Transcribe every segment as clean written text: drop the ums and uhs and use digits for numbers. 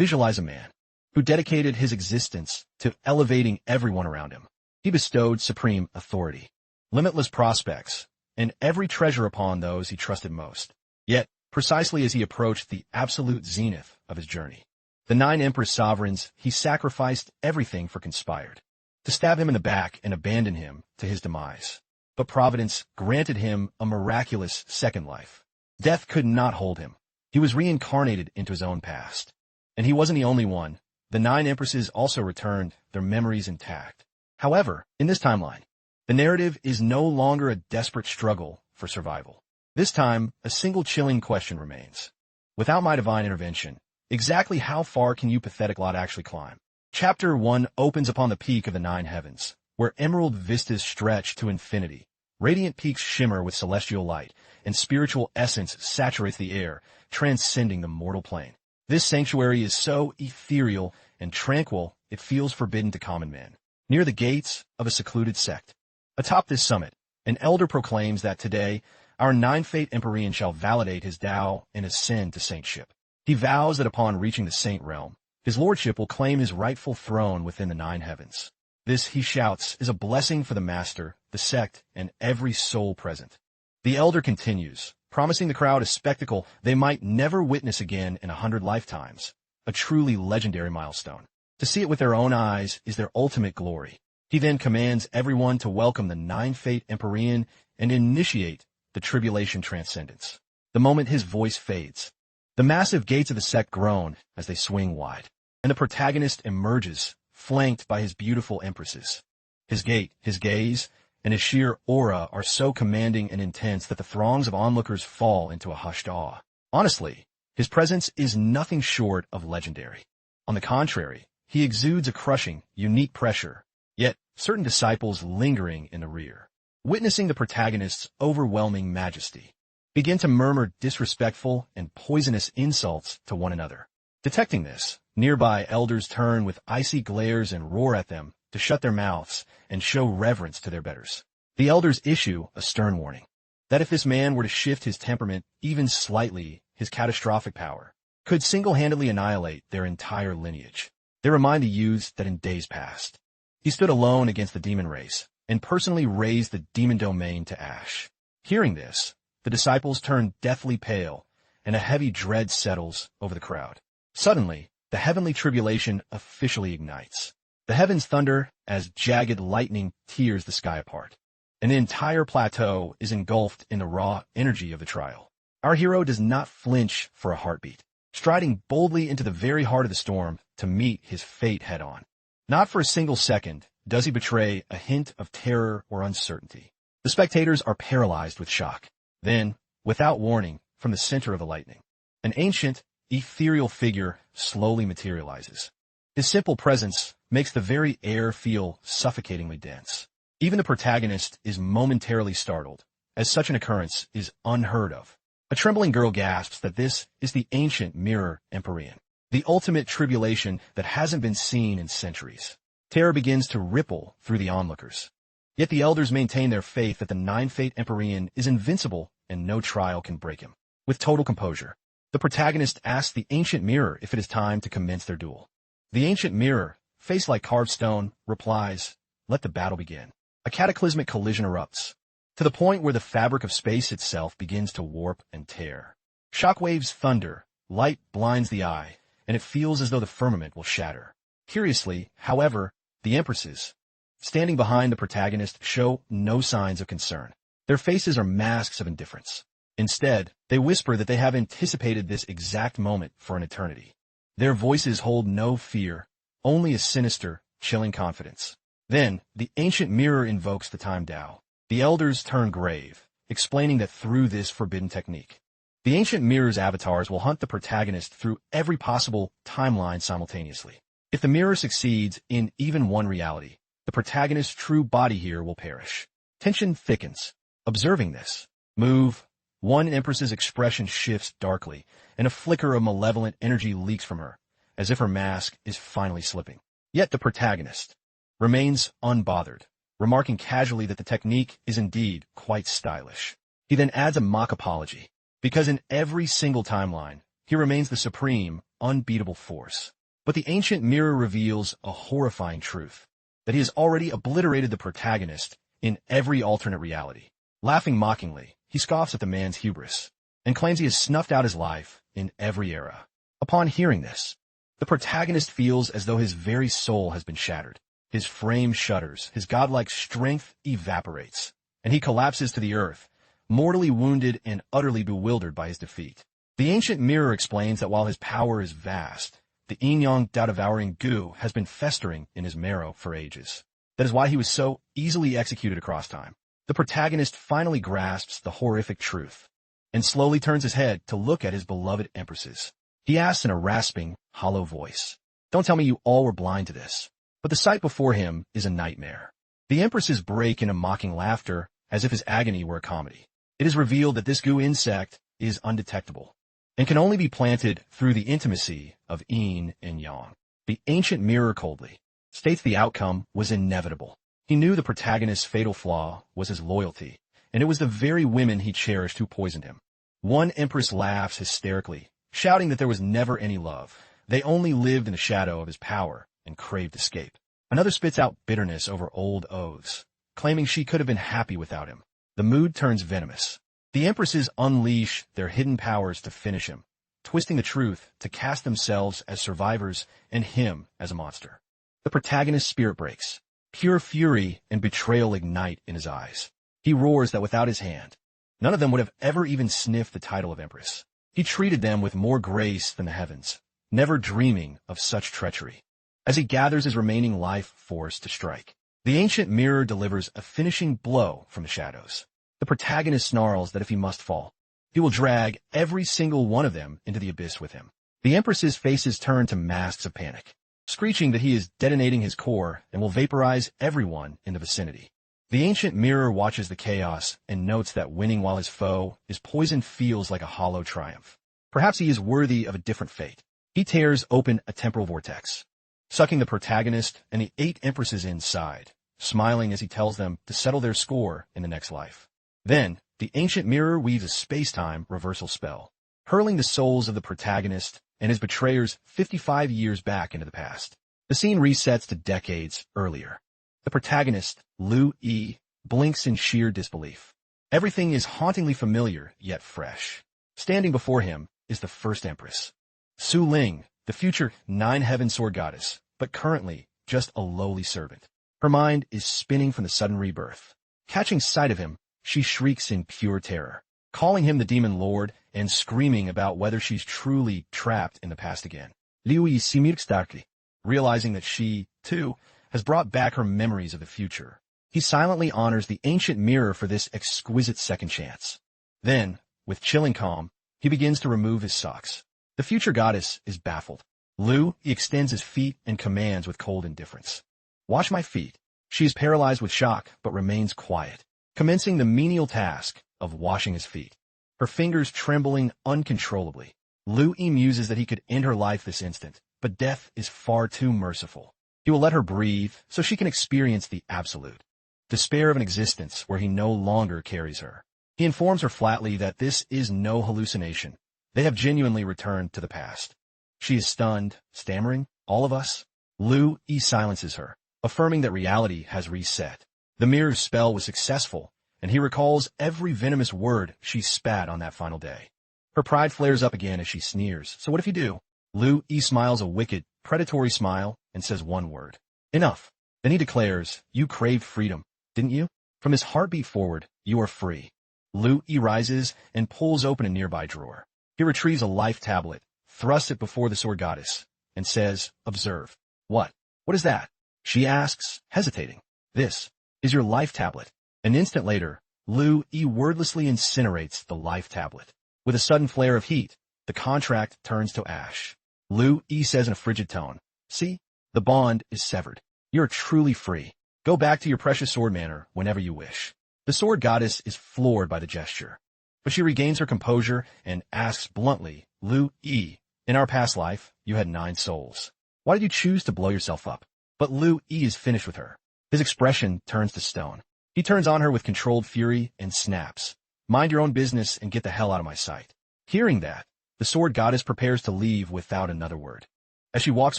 Visualize a man who dedicated his existence to elevating everyone around him. He bestowed supreme authority, limitless prospects, and every treasure upon those he trusted most. Yet, precisely as he approached the absolute zenith of his journey, the 9 Empress sovereigns he sacrificed everything for conspired to stab him in the back and abandon him to his demise. But Providence granted him a miraculous second life. Death could not hold him. He was reincarnated into his own past. And he wasn't the only one. The 9 Empresses also returned, their memories intact. However, in this timeline, the narrative is no longer a desperate struggle for survival. This time, a single chilling question remains. Without my divine intervention, exactly how far can you pathetic lot actually climb? Chapter 1 opens upon the peak of the 9 heavens, where emerald vistas stretch to infinity. Radiant peaks shimmer with celestial light, and spiritual essence saturates the air, transcending the mortal plane. This sanctuary is so ethereal and tranquil it feels forbidden to common men. Near the gates of a secluded sect. Atop this summit, an elder proclaims that today, our 9-Fate Empyrean shall validate his Tao and ascend to saintship. He vows that upon reaching the saint realm, his lordship will claim his rightful throne within the 9 heavens. This, he shouts, is a blessing for the master, the sect, and every soul present. The elder continues, promising the crowd a spectacle they might never witness again in 100 lifetimes, a truly legendary milestone. To see it with their own eyes is their ultimate glory. He then commands everyone to welcome the 9-Fate Empyrean and initiate the tribulation transcendence. The moment his voice fades, the massive gates of the sect groan as they swing wide, and the protagonist emerges, flanked by his beautiful empresses. His gait, his gaze, and his sheer aura are so commanding and intense that the throngs of onlookers fall into a hushed awe. Honestly, his presence is nothing short of legendary. On the contrary, he exudes a crushing, unique pressure, yet certain disciples lingering in the rear, witnessing the protagonist's overwhelming majesty, begin to murmur disrespectful and poisonous insults to one another. Detecting this, nearby elders turn with icy glares and roar at them to shut their mouths and show reverence to their betters. The elders issue a stern warning that if this man were to shift his temperament even slightly, his catastrophic power could single-handedly annihilate their entire lineage. They remind the youths that in days past, he stood alone against the demon race and personally razed the demon domain to ash. Hearing this, the disciples turn deathly pale, and a heavy dread settles over the crowd. Suddenly, the heavenly tribulation officially ignites. The heavens thunder as jagged lightning tears the sky apart, and the entire plateau is engulfed in the raw energy of the trial. Our hero does not flinch for a heartbeat, striding boldly into the very heart of the storm to meet his fate head-on. Not for a single second does he betray a hint of terror or uncertainty. The spectators are paralyzed with shock. Then, without warning, from the center of the lightning, an ancient, ethereal figure slowly materializes. His simple presence makes the very air feel suffocatingly dense. Even the protagonist is momentarily startled, as such an occurrence is unheard of. A trembling girl gasps that this is the ancient Mirror Empyrean, the ultimate tribulation that hasn't been seen in centuries. Terror begins to ripple through the onlookers. Yet the elders maintain their faith that the 9-Fate Empyrean is invincible and no trial can break him. With total composure, the protagonist asks the ancient mirror if it is time to commence their duel. The ancient mirror, face like carved stone, replies, "Let the battle begin." A cataclysmic collision erupts, to the point where the fabric of space itself begins to warp and tear. Shockwaves thunder, light blinds the eye, and it feels as though the firmament will shatter. Curiously, however, the empresses, standing behind the protagonist, show no signs of concern. Their faces are masks of indifference. Instead, they whisper that they have anticipated this exact moment for an eternity. Their voices hold no fear, only a sinister, chilling confidence. Then, the ancient mirror invokes the time Tao. The elders turn grave, explaining that through this forbidden technique, the ancient mirror's avatars will hunt the protagonist through every possible timeline simultaneously. If the mirror succeeds in even one reality, the protagonist's true body here will perish. Tension thickens. Observing this move, one empress's expression shifts darkly, and a flicker of malevolent energy leaks from her, as if her mask is finally slipping. Yet the protagonist remains unbothered, remarking casually that the technique is indeed quite stylish. He then adds a mock apology, because in every single timeline, he remains the supreme, unbeatable force. But the ancient mirror reveals a horrifying truth, that he has already obliterated the protagonist in every alternate reality. Laughing mockingly, he scoffs at the man's hubris, and claims he has snuffed out his life in every era. Upon hearing this, the protagonist feels as though his very soul has been shattered. His frame shudders, his godlike strength evaporates, and he collapses to the earth, mortally wounded and utterly bewildered by his defeat. The ancient mirror explains that while his power is vast, the yin-yang devouring goo has been festering in his marrow for ages. That is why he was so easily executed across time. The protagonist finally grasps the horrific truth, and slowly turns his head to look at his beloved empresses. He asks in a rasping, hollow voice, "Don't tell me you all were blind to this." But the sight before him is a nightmare. The empresses break into mocking laughter, as if his agony were a comedy. It is revealed that this goo insect is undetectable, and can only be planted through the intimacy of yin and yang. The ancient mirror coldly states the outcome was inevitable. He knew the protagonist's fatal flaw was his loyalty, and it was the very women he cherished who poisoned him. One empress laughs hysterically, shouting that there was never any love. They only lived in the shadow of his power and craved escape. Another spits out bitterness over old oaths, claiming she could have been happy without him. The mood turns venomous. The empresses unleash their hidden powers to finish him, twisting the truth to cast themselves as survivors and him as a monster. The protagonist's spirit breaks. Pure fury and betrayal ignite in his eyes. He roars that without his hand, none of them would have ever even sniffed the title of empress. He treated them with more grace than the heavens, never dreaming of such treachery. As he gathers his remaining life force to strike, the ancient mirror delivers a finishing blow from the shadows. The protagonist snarls that if he must fall, he will drag every single one of them into the abyss with him. The empress's faces turn to masks of panic, screeching that he is detonating his core and will vaporize everyone in the vicinity. The ancient mirror watches the chaos and notes that winning while his foe is poisoned feels like a hollow triumph. Perhaps he is worthy of a different fate. He tears open a temporal vortex, sucking the protagonist and the 8 empresses inside, smiling as he tells them to settle their score in the next life. Then, the ancient mirror weaves a space-time reversal spell, hurling the souls of the protagonist and his betrayers 55 years back into the past. The scene resets to decades earlier. The protagonist, Lu Yi, blinks in sheer disbelief. Everything is hauntingly familiar, yet fresh. Standing before him is the first empress, Su Ling, the future 9-heaven sword goddess, but currently just a lowly servant. Her mind is spinning from the sudden rebirth. Catching sight of him, she shrieks in pure terror, calling him the demon lord and screaming about whether she's truly trapped in the past again. Liu Yi smirks darkly, realizing that she, too, has brought back her memories of the future. He silently honors the ancient mirror for this exquisite second chance. Then, with chilling calm, he begins to remove his socks. The future goddess is baffled. He extends his feet and commands with cold indifference, "Wash my feet." She is paralyzed with shock, but remains quiet, commencing the menial task of washing his feet, her fingers trembling uncontrollably. Liu Yi muses that he could end her life this instant, but death is far too merciful. He will let her breathe so she can experience the absolute despair of an existence where he no longer carries her. He informs her flatly that this is no hallucination. They have genuinely returned to the past. She is stunned, stammering, "All of us?" Liu Yi silences her, affirming that reality has reset. The mirror's spell was successful, and he recalls every venomous word she spat on that final day. Her pride flares up again as she sneers. "So what if you do?" Liu Yi smiles a wicked, predatory smile and says one word, "Enough." Then he declares, "You craved freedom, didn't you? From his heartbeat forward, you are free." Liu Yi rises and pulls open a nearby drawer. He retrieves a life tablet, thrusts it before the sword goddess, and says, "Observe." "What? What is that?" she asks, hesitating. "This is your life tablet." An instant later, Liu Yi wordlessly incinerates the life tablet. With a sudden flare of heat, the contract turns to ash. Liu Yi says in a frigid tone, "See? The bond is severed. You're truly free. Go back to your precious sword manor whenever you wish." The sword goddess is floored by the gesture, but she regains her composure and asks bluntly, "Liu Yi, in our past life, you had 9 souls. Why did you choose to blow yourself up?" But Liu Yi is finished with her. His expression turns to stone. He turns on her with controlled fury and snaps, "Mind your own business and get the hell out of my sight." Hearing that, The sword goddess prepares to leave without another word. As she walks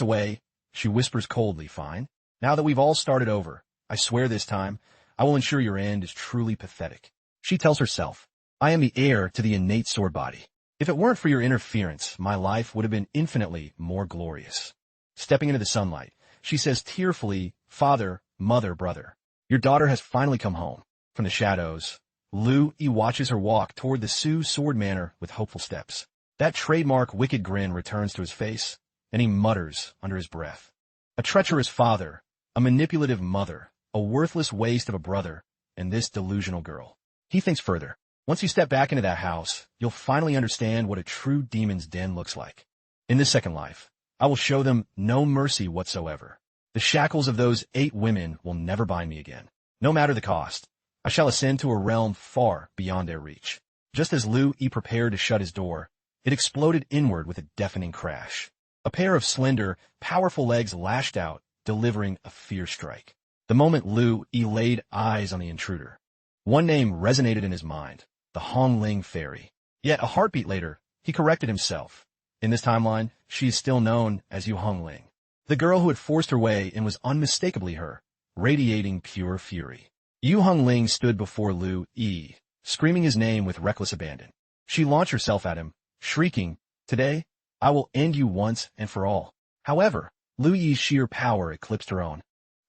away, she whispers coldly, "Fine. Now that we've all started over, I swear this time, I will ensure your end is truly pathetic." She tells herself, "I am the heir to the innate sword body. If it weren't for your interference, my life would have been infinitely more glorious." Stepping into the sunlight, she says tearfully, "Father, mother, brother, your daughter has finally come home." From the shadows, Lu Yi watches her walk toward the Sioux Sword Manor with hopeful steps. That trademark wicked grin returns to his face, and he mutters under his breath, "A treacherous father, a manipulative mother, a worthless waste of a brother, and this delusional girl." He thinks further. Once you step back into that house, you'll finally understand what a true demon's den looks like. In this second life, I will show them no mercy whatsoever. The shackles of those 8 women will never bind me again. No matter the cost, I shall ascend to a realm far beyond their reach. Just as Lu Yi prepared to shut his door, it exploded inward with a deafening crash. A pair of slender, powerful legs lashed out, delivering a fierce strike. The moment Lu Yi laid eyes on the intruder, one name resonated in his mind, the Hongling Fairy. Yet a heartbeat later, he corrected himself. In this timeline, she is still known as Yu Hongling, the girl who had forced her way and was unmistakably her, radiating pure fury. Yu Hongling stood before Lu Yi, screaming his name with reckless abandon. She launched herself at him, shrieking, "Today, I will end you once and for all." However, Lu Yi's sheer power eclipsed her own.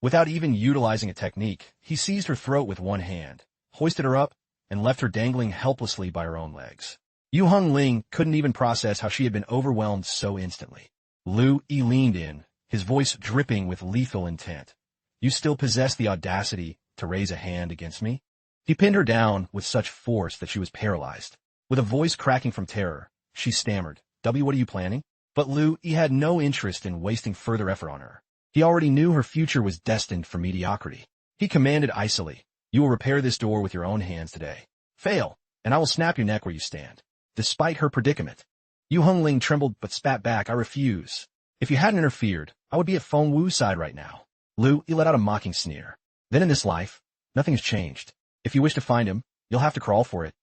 Without even utilizing a technique, he seized her throat with one hand, hoisted her up, and left her dangling helplessly by her own legs. Yu Hongling couldn't even process how she had been overwhelmed so instantly. Lu Yi leaned in, his voice dripping with lethal intent. "You still possess the audacity to raise a hand against me?" He pinned her down with such force that she was paralyzed. With a voice cracking from terror, she stammered, What are you planning?" But Lu Yi had no interest in wasting further effort on her. He already knew her future was destined for mediocrity. He commanded icily, "You will repair this door with your own hands today. Fail, and I will snap your neck where you stand." Despite her predicament, Yu Hongling trembled but spat back, "I refuse. If you hadn't interfered, I would be at Feng Wu's side right now." Lu Yi let out a mocking sneer. "Then in this life, nothing has changed. If you wish to find him, you'll have to crawl for it,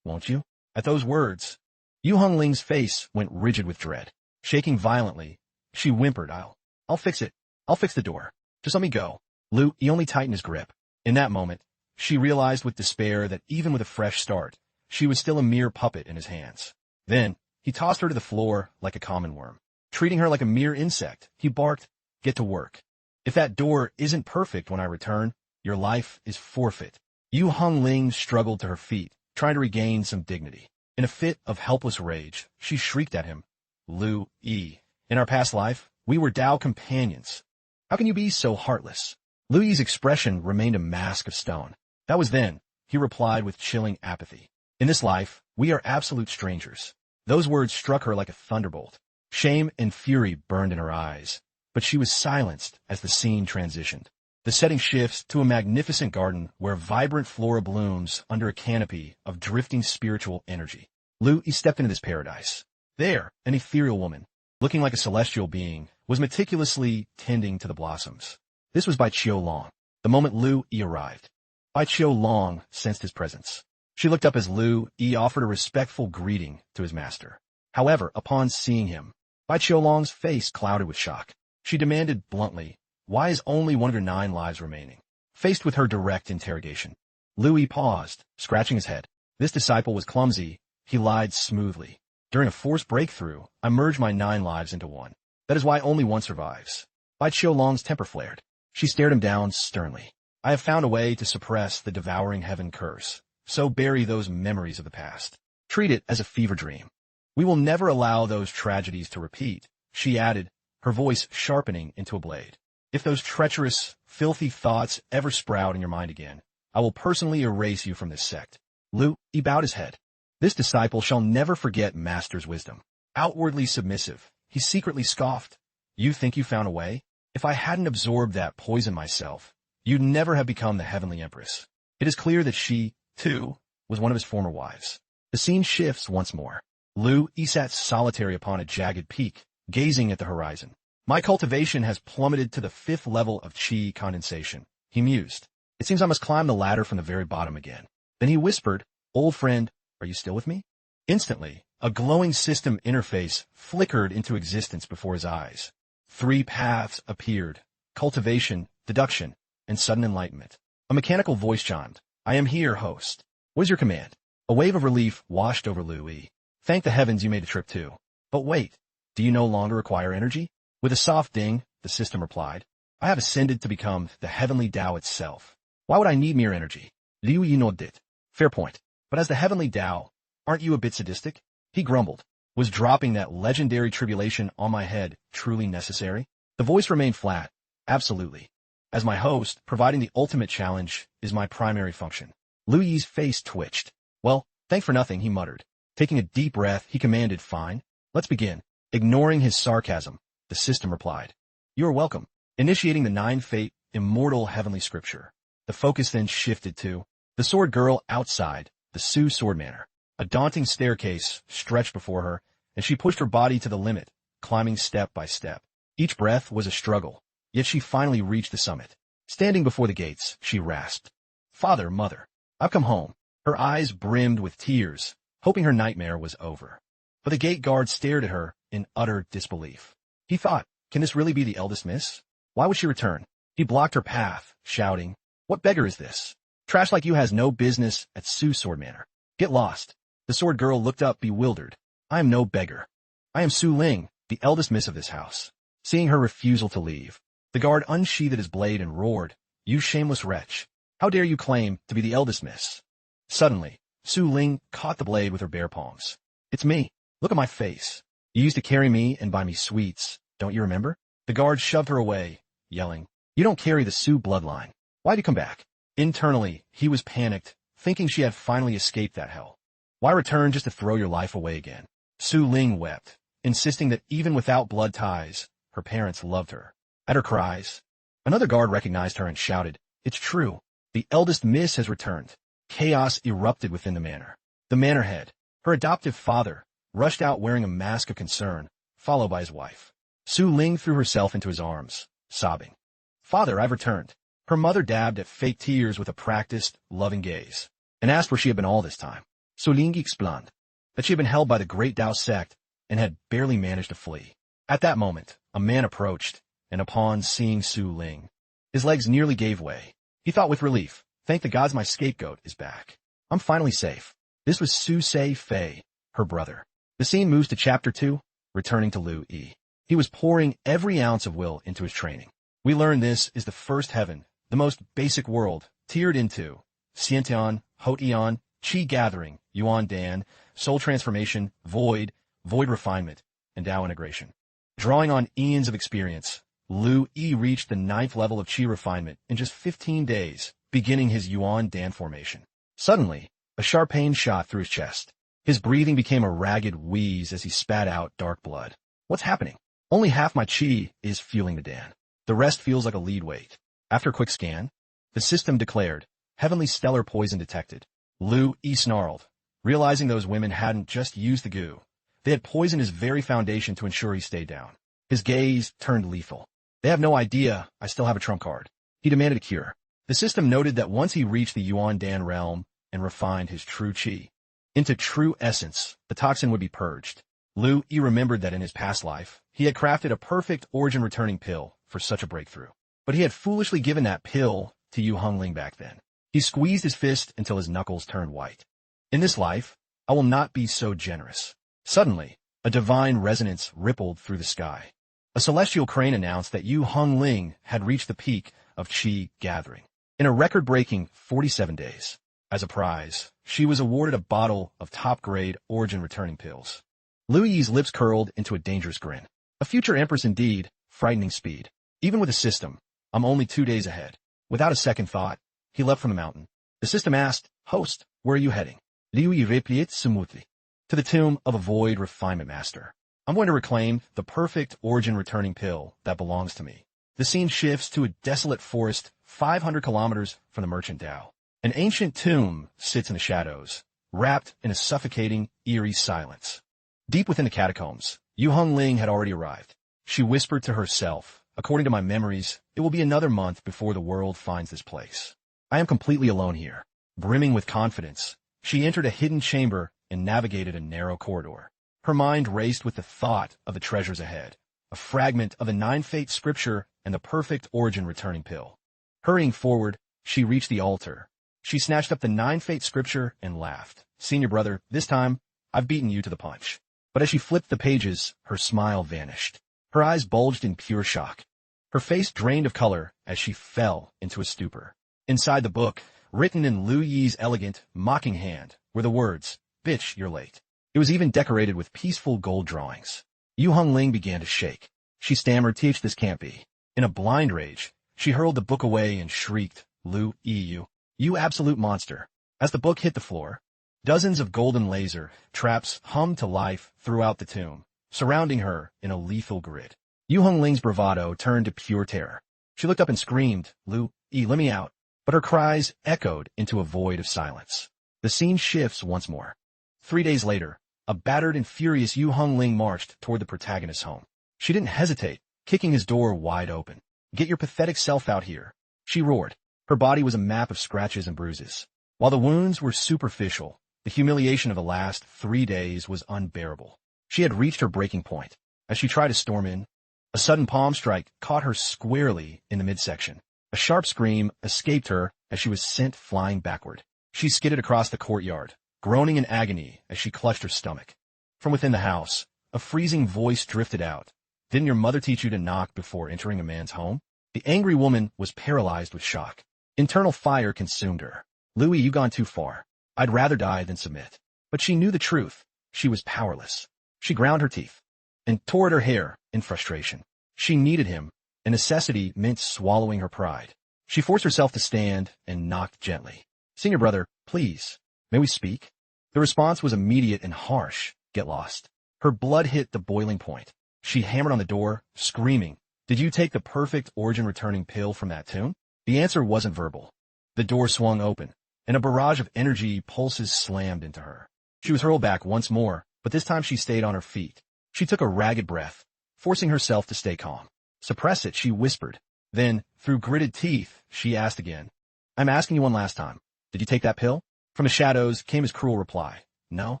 won't you?" At those words, Yu Hongling's face went rigid with dread. Shaking violently, she whimpered, I'll fix it. I'll fix the door. Just let me go." Lu Yi only tightened his grip. In that moment, she realized with despair that even with a fresh start, she was still a mere puppet in his hands. Then, he tossed her to the floor like a common worm. Treating her like a mere insect, he barked, "Get to work. If that door isn't perfect when I return, your life is forfeit." Yu Hongling struggled to her feet, trying to regain some dignity. In a fit of helpless rage, she shrieked at him, "Lu Yi, in our past life, we were Tao companions. How can you be so heartless?" Lu Yi's expression remained a mask of stone. "That was then," he replied with chilling apathy. "In this life, we are absolute strangers." Those words struck her like a thunderbolt. Shame and fury burned in her eyes, but she was silenced as the scene transitioned. The setting shifts to a magnificent garden where vibrant flora blooms under a canopy of drifting spiritual energy. Lu Yi stepped into this paradise. There, an ethereal woman, looking like a celestial being, was meticulously tending to the blossoms. This was Bai Qiu-long. The moment Lu Yi arrived, Bai Qiu-long sensed his presence. She looked up as Lu Yi offered a respectful greeting to his master. However, upon seeing him, Bai Qiu-long's face clouded with shock. She demanded bluntly, "Why is only one of your 9 lives remaining?" Faced with her direct interrogation, Lu Yi paused, scratching his head. This disciple was clumsy. He lied smoothly. "During a forced breakthrough, I merged my 9 lives into one. That is why only one survives." Bai Qiu-long's temper flared. She stared him down sternly. "I have found a way to suppress the devouring heaven curse, so bury those memories of the past. Treat it as a fever dream. We will never allow those tragedies to repeat," she added, her voice sharpening into a blade. "If those treacherous, filthy thoughts ever sprout in your mind again, I will personally erase you from this sect." Lu Yi bowed his head. This disciple shall never forget master's wisdom. Outwardly submissive, he secretly scoffed. "You think you found a way? If I hadn't absorbed that poison myself, you'd never have become the heavenly empress." It is clear that she, too, was one of his former wives. The scene shifts once more. Lu Yi sat solitary upon a jagged peak, gazing at the horizon. "My cultivation has plummeted to the 5th level of qi condensation," he mused. "It seems I must climb the ladder from the very bottom again." Then he whispered, "Old friend, are you still with me?" Instantly, A glowing system interface flickered into existence before his eyes. 3 paths appeared: cultivation, deduction, and sudden enlightenment. A mechanical voice chimed. "I am here, host. What is your command?" A wave of relief washed over Louis. "Thank the heavens you made the trip too. But wait, do you no longer require energy?" With a soft ding, the system replied. "I have ascended to become the heavenly Tao itself. Why would I need mere energy?" Louis nodded. "Fair point. But as the heavenly Tao, aren't you a bit sadistic?" He grumbled. Was dropping that legendary tribulation on my head truly necessary? The voice remained flat. "Absolutely. As my host, providing the ultimate challenge is my primary function." Louis's face twitched. "Well, thank for nothing," he muttered. Taking a deep breath, he commanded, "Fine. Let's begin." Ignoring his sarcasm, the system replied. "You are welcome." Initiating the 9 Fate, immortal heavenly scripture. The focus then shifted to the sword girl outside the Sioux sword manor. A daunting staircase stretched before her, and she pushed her body to the limit, climbing step by step. Each breath was a struggle, yet she finally reached the summit. Standing before the gates, she rasped, "Father, Mother, I've come home." Her eyes brimmed with tears, hoping her nightmare was over. But the gate guard stared at her in utter disbelief. He thought, can this really be the eldest miss? Why would she return? He blocked her path, shouting, "What beggar is this? Trash like you has no business at Sioux sword manor. Get lost." The sword girl looked up bewildered. "I am no beggar. I am Su Ling, the eldest miss of this house." Seeing her refusal to leave, the guard unsheathed his blade and roared, "You shameless wretch! How dare you claim to be the eldest miss?" Suddenly, Su Ling caught the blade with her bare palms. "It's me. Look at my face. You used to carry me and buy me sweets, don't you remember?" The guard shoved her away, yelling, "You don't carry the Sioux bloodline. Why'd you come back?" Internally, he was panicked, thinking she had finally escaped that hell. "Why return just to throw your life away again?" Su Ling wept, insisting that even without blood ties, her parents loved her. At her cries, another guard recognized her and shouted, "It's true. The eldest miss has returned." Chaos erupted within the manor. The manor head, her adoptive father, rushed out wearing a mask of concern, followed by his wife. Su Ling threw herself into his arms, sobbing, "Father, I've returned." Her mother dabbed at fake tears with a practiced, loving gaze, and asked where she had been all this time. Su Ling explained that she had been held by the Great Tao sect and had barely managed to flee. At that moment, a man approached, and upon seeing Su Ling, his legs nearly gave way. He thought with relief, "Thank the gods my scapegoat is back. I'm finally safe." This was Su Se Fei, her brother. The scene moves to Chapter 2, returning to Lu Yi. He was pouring every ounce of will into his training. We learn this is the first heaven, the most basic world, tiered into Xiantian, Hot-Eon, Qi gathering, Yuan Dan, soul transformation, void refinement, and Tao integration. Drawing on eons of experience, Lu Yi reached the 9th level of Qi refinement in just 15 days, beginning his Yuan Dan formation. Suddenly, a sharp pain shot through his chest. His breathing became a ragged wheeze as he spat out dark blood. What's happening? Only half my Qi is fueling the Dan. The rest feels like a lead weight. After a quick scan, the system declared, heavenly stellar poison detected. Lu Yi snarled, realizing those women hadn't just used the goo. They had poisoned his very foundation to ensure he stayed down. His gaze turned lethal. "They have no idea I still have a trump card." He demanded a cure. The system noted that once he reached the Yuan Dan realm and refined his true Qi into true essence, the toxin would be purged. Lu Yi remembered that in his past life, he had crafted a perfect origin-returning pill for such a breakthrough. But he had foolishly given that pill to Yu Hongling back then. He squeezed his fist until his knuckles turned white. "In this life, I will not be so generous." Suddenly, a divine resonance rippled through the sky. A celestial crane announced that Yu Hongling had reached the peak of Qi gathering in a record-breaking 47 days. As a prize, she was awarded a bottle of top-grade origin-returning pills. Lu Yi's lips curled into a dangerous grin. A future empress indeed, frightening speed. Even with a system, I'm only 2 days ahead. Without a second thought, he leapt from the mountain. The system asked, "Host, where are you heading?" Liu Yi replied smoothly, "To the tomb of a void refinement master. I'm going to reclaim the perfect origin-returning pill that belongs to me." The scene shifts to a desolate forest 500 kilometers from the merchant Tao. An ancient tomb sits in the shadows, wrapped in a suffocating, eerie silence. Deep within the catacombs, Yu Hongling had already arrived. She whispered to herself, "According to my memories, it will be another month before the world finds this place. I am completely alone here." Brimming with confidence, she entered a hidden chamber and navigated a narrow corridor. Her mind raced with the thought of the treasures ahead, a fragment of the 9 fate scripture and the perfect origin returning pill. Hurrying forward, she reached the altar. She snatched up the 9 fate scripture and laughed. Senior brother, this time, I've beaten you to the punch. But as she flipped the pages, her smile vanished. Her eyes bulged in pure shock. Her face drained of color as she fell into a stupor. Inside the book, written in Lu Yi's elegant, mocking hand, were the words, "Bitch, you're late." It was even decorated with peaceful gold drawings. Yu Hongling began to shake. She stammered, "Teach, this can't be." In a blind rage, she hurled the book away and shrieked, "Lu Yi, you absolute monster." As the book hit the floor, dozens of golden laser traps hummed to life throughout the tomb, surrounding her in a lethal grid. Yu Hongling's bravado turned to pure terror. She looked up and screamed, "Lu Yi, let me out." But her cries echoed into a void of silence. The scene shifts once more. 3 days later, a battered and furious Yu Hongling marched toward the protagonist's home. She didn't hesitate, kicking his door wide open. "Get your pathetic self out here," she roared. Her body was a map of scratches and bruises. While the wounds were superficial, the humiliation of the last 3 days was unbearable. She had reached her breaking point. As she tried to storm in, a sudden palm strike caught her squarely in the midsection. A sharp scream escaped her as she was sent flying backward. She skidded across the courtyard, groaning in agony as she clutched her stomach. From within the house, a freezing voice drifted out. "Didn't your mother teach you to knock before entering a man's home?" The angry woman was paralyzed with shock. Internal fire consumed her. "Louis, you've gone too far. I'd rather die than submit." But she knew the truth. She was powerless. She ground her teeth and tore at her hair in frustration. She needed him, and necessity meant swallowing her pride. She forced herself to stand and knocked gently. "Senior brother, please, may we speak?" The response was immediate and harsh. "Get lost." Her blood hit the boiling point. She hammered on the door, screaming, "Did you take the perfect origin returning pill from that tomb?" The answer wasn't verbal. The door swung open, and a barrage of energy pulses slammed into her. She was hurled back once more, but this time she stayed on her feet. She took a ragged breath, forcing herself to stay calm. "Suppress it," she whispered. Then, through gritted teeth, she asked again, "I'm asking you one last time. Did you take that pill?" From the shadows came his cruel reply, "No."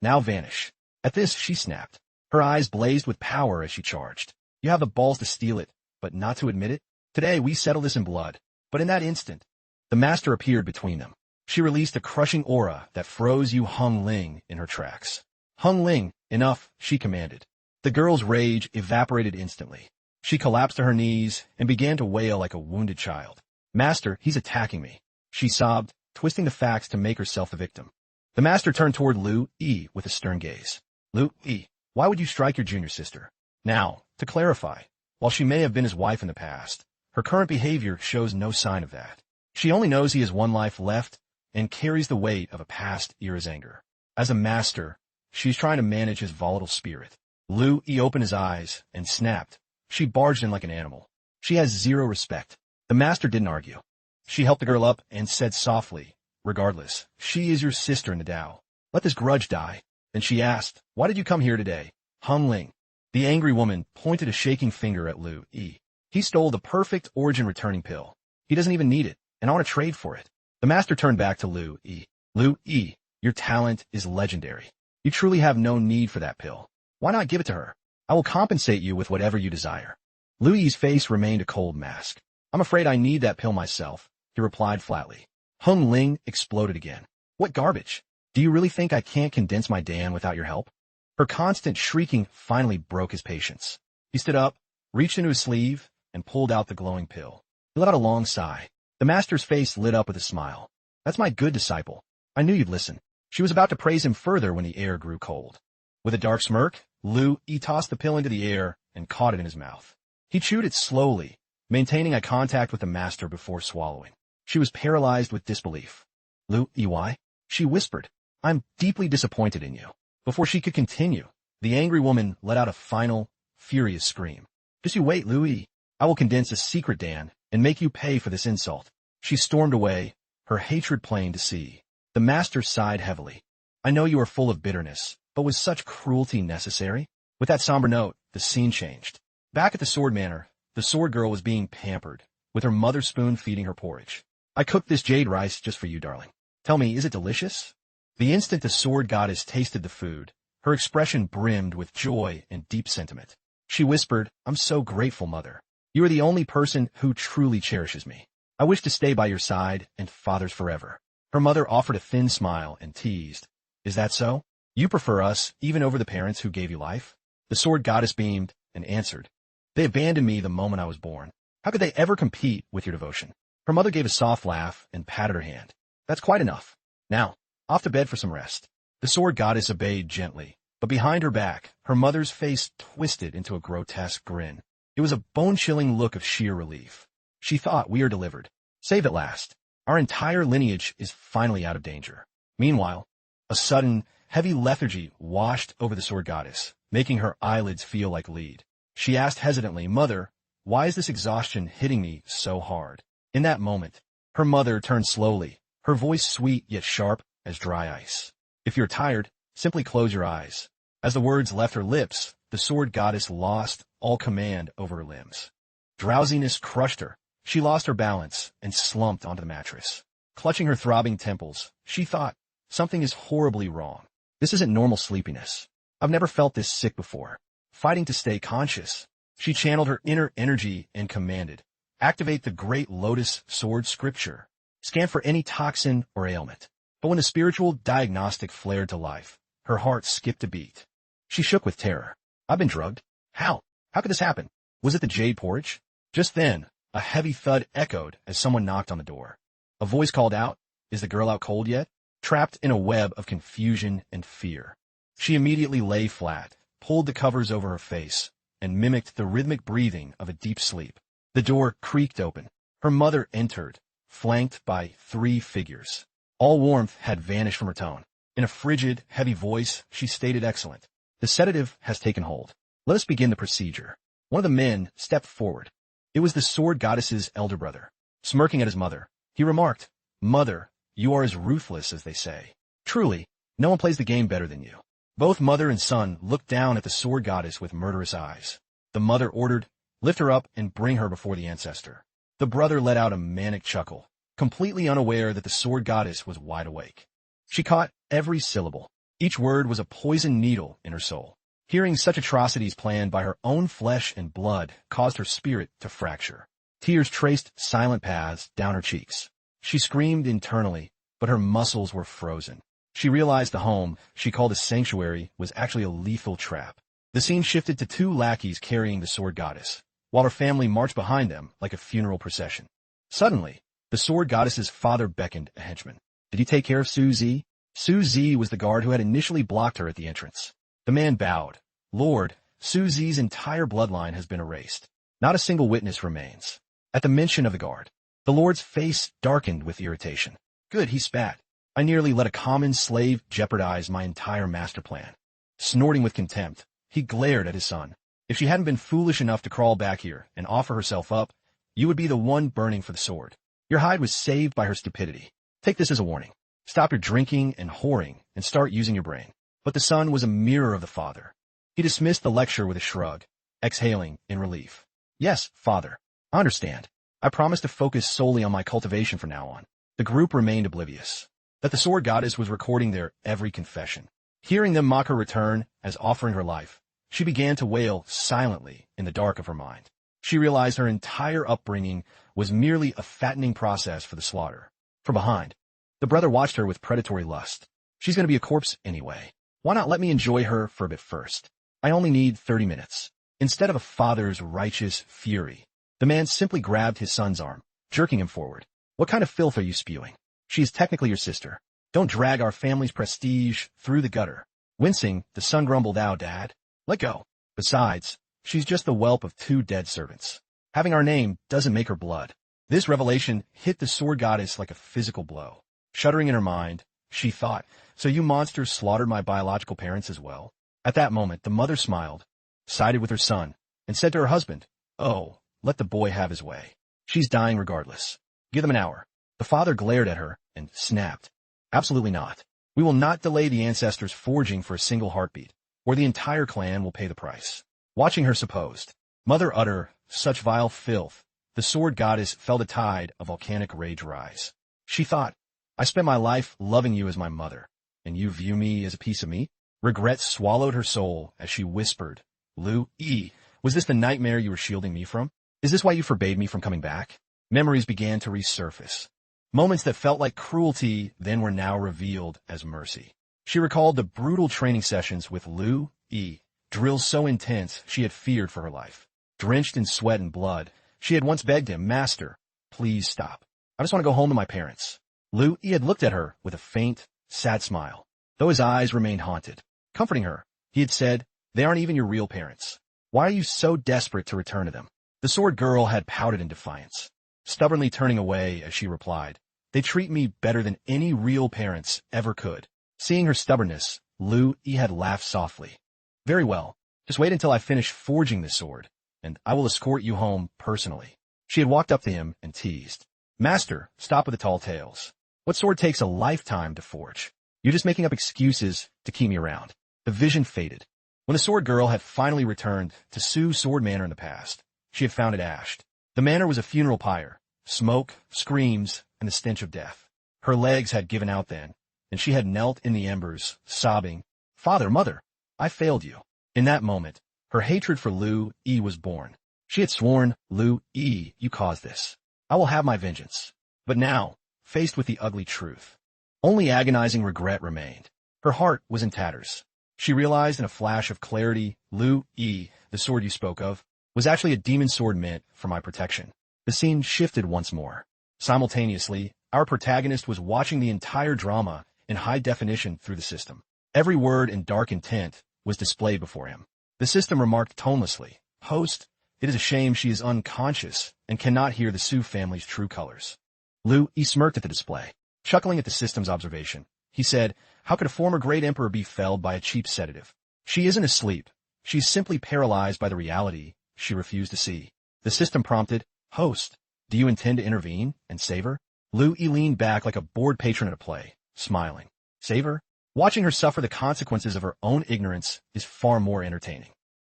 "Now vanish." At this, she snapped. Her eyes blazed with power as she charged. "You have the balls to steal it, but not to admit it? Today, we settle this in blood." But in that instant, the master appeared between them. She released a crushing aura that froze Yu Hongling in her tracks. "Hongling, enough," she commanded. The girl's rage evaporated instantly. She collapsed to her knees and began to wail like a wounded child. "Master, he's attacking me," she sobbed, twisting the facts to make herself the victim. The master turned toward Lu Yi with a stern gaze. "Lu Yi, why would you strike your junior sister?" Now, to clarify, while she may have been his wife in the past, her current behavior shows no sign of that. She only knows he has one life left and carries the weight of a past era's anger. As a master, she's trying to manage his volatile spirit. Lu Yi opened his eyes and snapped. She barged in like an animal. She has zero respect. The master didn't argue. She helped the girl up and said softly, "Regardless, she is your sister in the Tao. Let this grudge die." Then she asked, "Why did you come here today?" "Hongling." The angry woman pointed a shaking finger at Lu Yi. "He stole the perfect origin returning pill. He doesn't even need it, and I want to trade for it." The master turned back to Lu Yi. "Lu Yi, your talent is legendary. You truly have no need for that pill. Why not give it to her? I will compensate you with whatever you desire." Lu Yi's face remained a cold mask. "I'm afraid I need that pill myself," he replied flatly. Hung Ling exploded again. "What garbage! Do you really think I can't condense my Dan without your help?" Her constant shrieking finally broke his patience. He stood up, reached into his sleeve, and pulled out the glowing pill. He let out a long sigh. The master's face lit up with a smile. "That's my good disciple. I knew you'd listen." She was about to praise him further when the air grew cold. With a dark smirk, Lu Yi tossed the pill into the air and caught it in his mouth. He chewed it slowly, maintaining eye contact with the master before swallowing. She was paralyzed with disbelief. "Lu Yi, why?" she whispered. "I'm deeply disappointed in you." Before she could continue, the angry woman let out a final, furious scream. "Just you wait, Lu Yi. I will condense a secret Dan and make you pay for this insult." She stormed away, her hatred plain to see. The master sighed heavily. "I know you are full of bitterness, but was such cruelty necessary?" With that somber note, the scene changed. Back at the Sword Manor, the Sword Girl was being pampered, with her mother spoon feeding her porridge. "I cooked this jade rice just for you, darling. Tell me, is it delicious?" The instant the Sword Goddess tasted the food, Her expression brimmed with joy and deep sentiment. She whispered, "I'm so grateful, Mother. You are the only person who truly cherishes me. I wish to stay by your side and father's forever." Her mother offered a thin smile and teased, "Is that so? You prefer us even over the parents who gave you life?" The sword goddess beamed and answered, "They abandoned me the moment I was born. How could they ever compete with your devotion?" Her mother gave a soft laugh and patted her hand. "That's quite enough. Now, off to bed for some rest." The sword goddess obeyed gently, but behind her back, her mother's face twisted into a grotesque grin. It was a bone-chilling look of sheer relief. She thought, "We are delivered. Saved at last. Our entire lineage is finally out of danger." Meanwhile, a sudden, heavy lethargy washed over the sword goddess, making her eyelids feel like lead. She asked hesitantly, "Mother, why is this exhaustion hitting me so hard?" In that moment, her mother turned slowly, her voice sweet yet sharp as dry ice. "If you're tired, simply close your eyes." As the words left her lips, the sword goddess lost all command over her limbs. Drowsiness crushed her. She lost her balance and slumped onto the mattress. Clutching her throbbing temples, she thought, "Something is horribly wrong. This isn't normal sleepiness. I've never felt this sick before." Fighting to stay conscious, she channeled her inner energy and commanded, "Activate the Great Lotus Sword Scripture. Scan for any toxin or ailment." But when the spiritual diagnostic flared to life, her heart skipped a beat. She shook with terror. "I've been drugged. How? How could this happen? Was it the jade porridge?" Just then, a heavy thud echoed as someone knocked on the door. A voice called out, "Is the girl out cold yet?" Trapped in a web of confusion and fear, she immediately lay flat, pulled the covers over her face, and mimicked the rhythmic breathing of a deep sleep. The door creaked open. Her mother entered, flanked by 3 figures. All warmth had vanished from her tone. In a frigid, heavy voice, she stated, "Excellent. The sedative has taken hold. Let us begin the procedure." One of the men stepped forward. It was the sword goddess's elder brother. Smirking at his mother, he remarked, "Mother, you are as ruthless as they say. Truly, no one plays the game better than you." Both mother and son looked down at the sword goddess with murderous eyes. The mother ordered, "Lift her up and bring her before the ancestor." The brother let out a manic chuckle, completely unaware that the sword goddess was wide awake. She caught every syllable. Each word was a poisoned needle in her soul. Hearing such atrocities planned by her own flesh and blood caused her spirit to fracture. Tears traced silent paths down her cheeks. She screamed internally, but her muscles were frozen. She realized the home she called a sanctuary was actually a lethal trap. The scene shifted to 2 lackeys carrying the sword goddess, while her family marched behind them like a funeral procession. Suddenly, the sword goddess's father beckoned a henchman. "Did you take care of Suzy?" Suzy was the guard who had initially blocked her at the entrance. The man bowed. "Lord, Suzy's entire bloodline has been erased. Not a single witness remains." At the mention of the guard, the Lord's face darkened with irritation. "Good," he spat. "I nearly let a common slave jeopardize my entire master plan." Snorting with contempt, he glared at his son. "If she hadn't been foolish enough to crawl back here and offer herself up, you would be the one burning for the sword. Your hide was saved by her stupidity. Take this as a warning. Stop your drinking and whoring and start using your brain." But the son was a mirror of the father. He dismissed the lecture with a shrug, exhaling in relief. "Yes, father, I understand. I promise to focus solely on my cultivation from now on." The group remained oblivious that the sword goddess was recording their every confession. Hearing them mock her return as offering her life, she began to wail silently in the dark of her mind. She realized her entire upbringing was merely a fattening process for the slaughter. From behind, the brother watched her with predatory lust. "She's going to be a corpse anyway. Why not let me enjoy her for a bit first? I only need 30 minutes. Instead of a father's righteous fury, the man simply grabbed his son's arm, jerking him forward. "What kind of filth are you spewing? She is technically your sister. Don't drag our family's prestige through the gutter." Wincing, the son grumbled, "Ow, Dad. Let go. Besides, she's just the whelp of 2 dead servants. Having our name doesn't make her blood." This revelation hit the sword goddess like a physical blow. Shuddering in her mind, she thought, "So you monsters slaughtered my biological parents as well?" At that moment, the mother smiled, sided with her son, and said to her husband, "Oh, let the boy have his way. She's dying regardless. Give them an hour." The father glared at her and snapped, "Absolutely not. We will not delay the ancestors' forging for a single heartbeat, or the entire clan will pay the price." Watching her supposed mother utter such vile filth, the sword goddess felt a tide of volcanic rage rise. She thought, "I spent my life loving you as my mother, and you view me as a piece of meat?" Regret swallowed her soul as she whispered, Lu E, was this the nightmare you were shielding me from? Is this why you forbade me from coming back? Memories began to resurface. Moments that felt like cruelty then were now revealed as mercy. She recalled the brutal training sessions with Lu E, drills so intense she had feared for her life. Drenched in sweat and blood, she had once begged him, Master, please stop. I just want to go home to my parents. Lu E had looked at her with a faint, sad smile, though his eyes remained haunted. Comforting her, he had said, they aren't even your real parents. Why are you so desperate to return to them? The sword girl had pouted in defiance, stubbornly turning away as she replied, they treat me better than any real parents ever could. Seeing her stubbornness, Lu E had laughed softly. Very well, just wait until I finish forging this sword, and I will escort you home personally. She had walked up to him and teased. Master, stop with the tall tales. What sword takes a lifetime to forge? You're just making up excuses to keep me around. The vision faded. When the sword girl had finally returned to Sue's sword manor in the past, she had found it ashed. The manor was a funeral pyre, smoke, screams, and the stench of death. Her legs had given out then, and she had knelt in the embers, sobbing, Father, Mother, I failed you. In that moment, her hatred for Lu E was born. She had sworn, Lu E, you caused this. I will have my vengeance. But now, faced with the ugly truth, only agonizing regret remained. Her heart was in tatters. She realized in a flash of clarity, Lu E, the sword you spoke of, was actually a demon sword meant for my protection. The scene shifted once more. Simultaneously, our protagonist was watching the entire drama in high definition through the system. Every word in dark intent was displayed before him. The system remarked tonelessly, Host, it is a shame she is unconscious and cannot hear the Su family's true colors. Lu E smirked at the display. Chuckling at the system's observation, he said, how could a former great emperor be felled by a cheap sedative? She isn't asleep. She's simply paralyzed by the reality she refused to see. The system prompted, Host, do you intend to intervene and save her? Lu E leaned back like a bored patron at a play, smiling. Save her? Watching her suffer the consequences of her own ignorance is far more entertaining.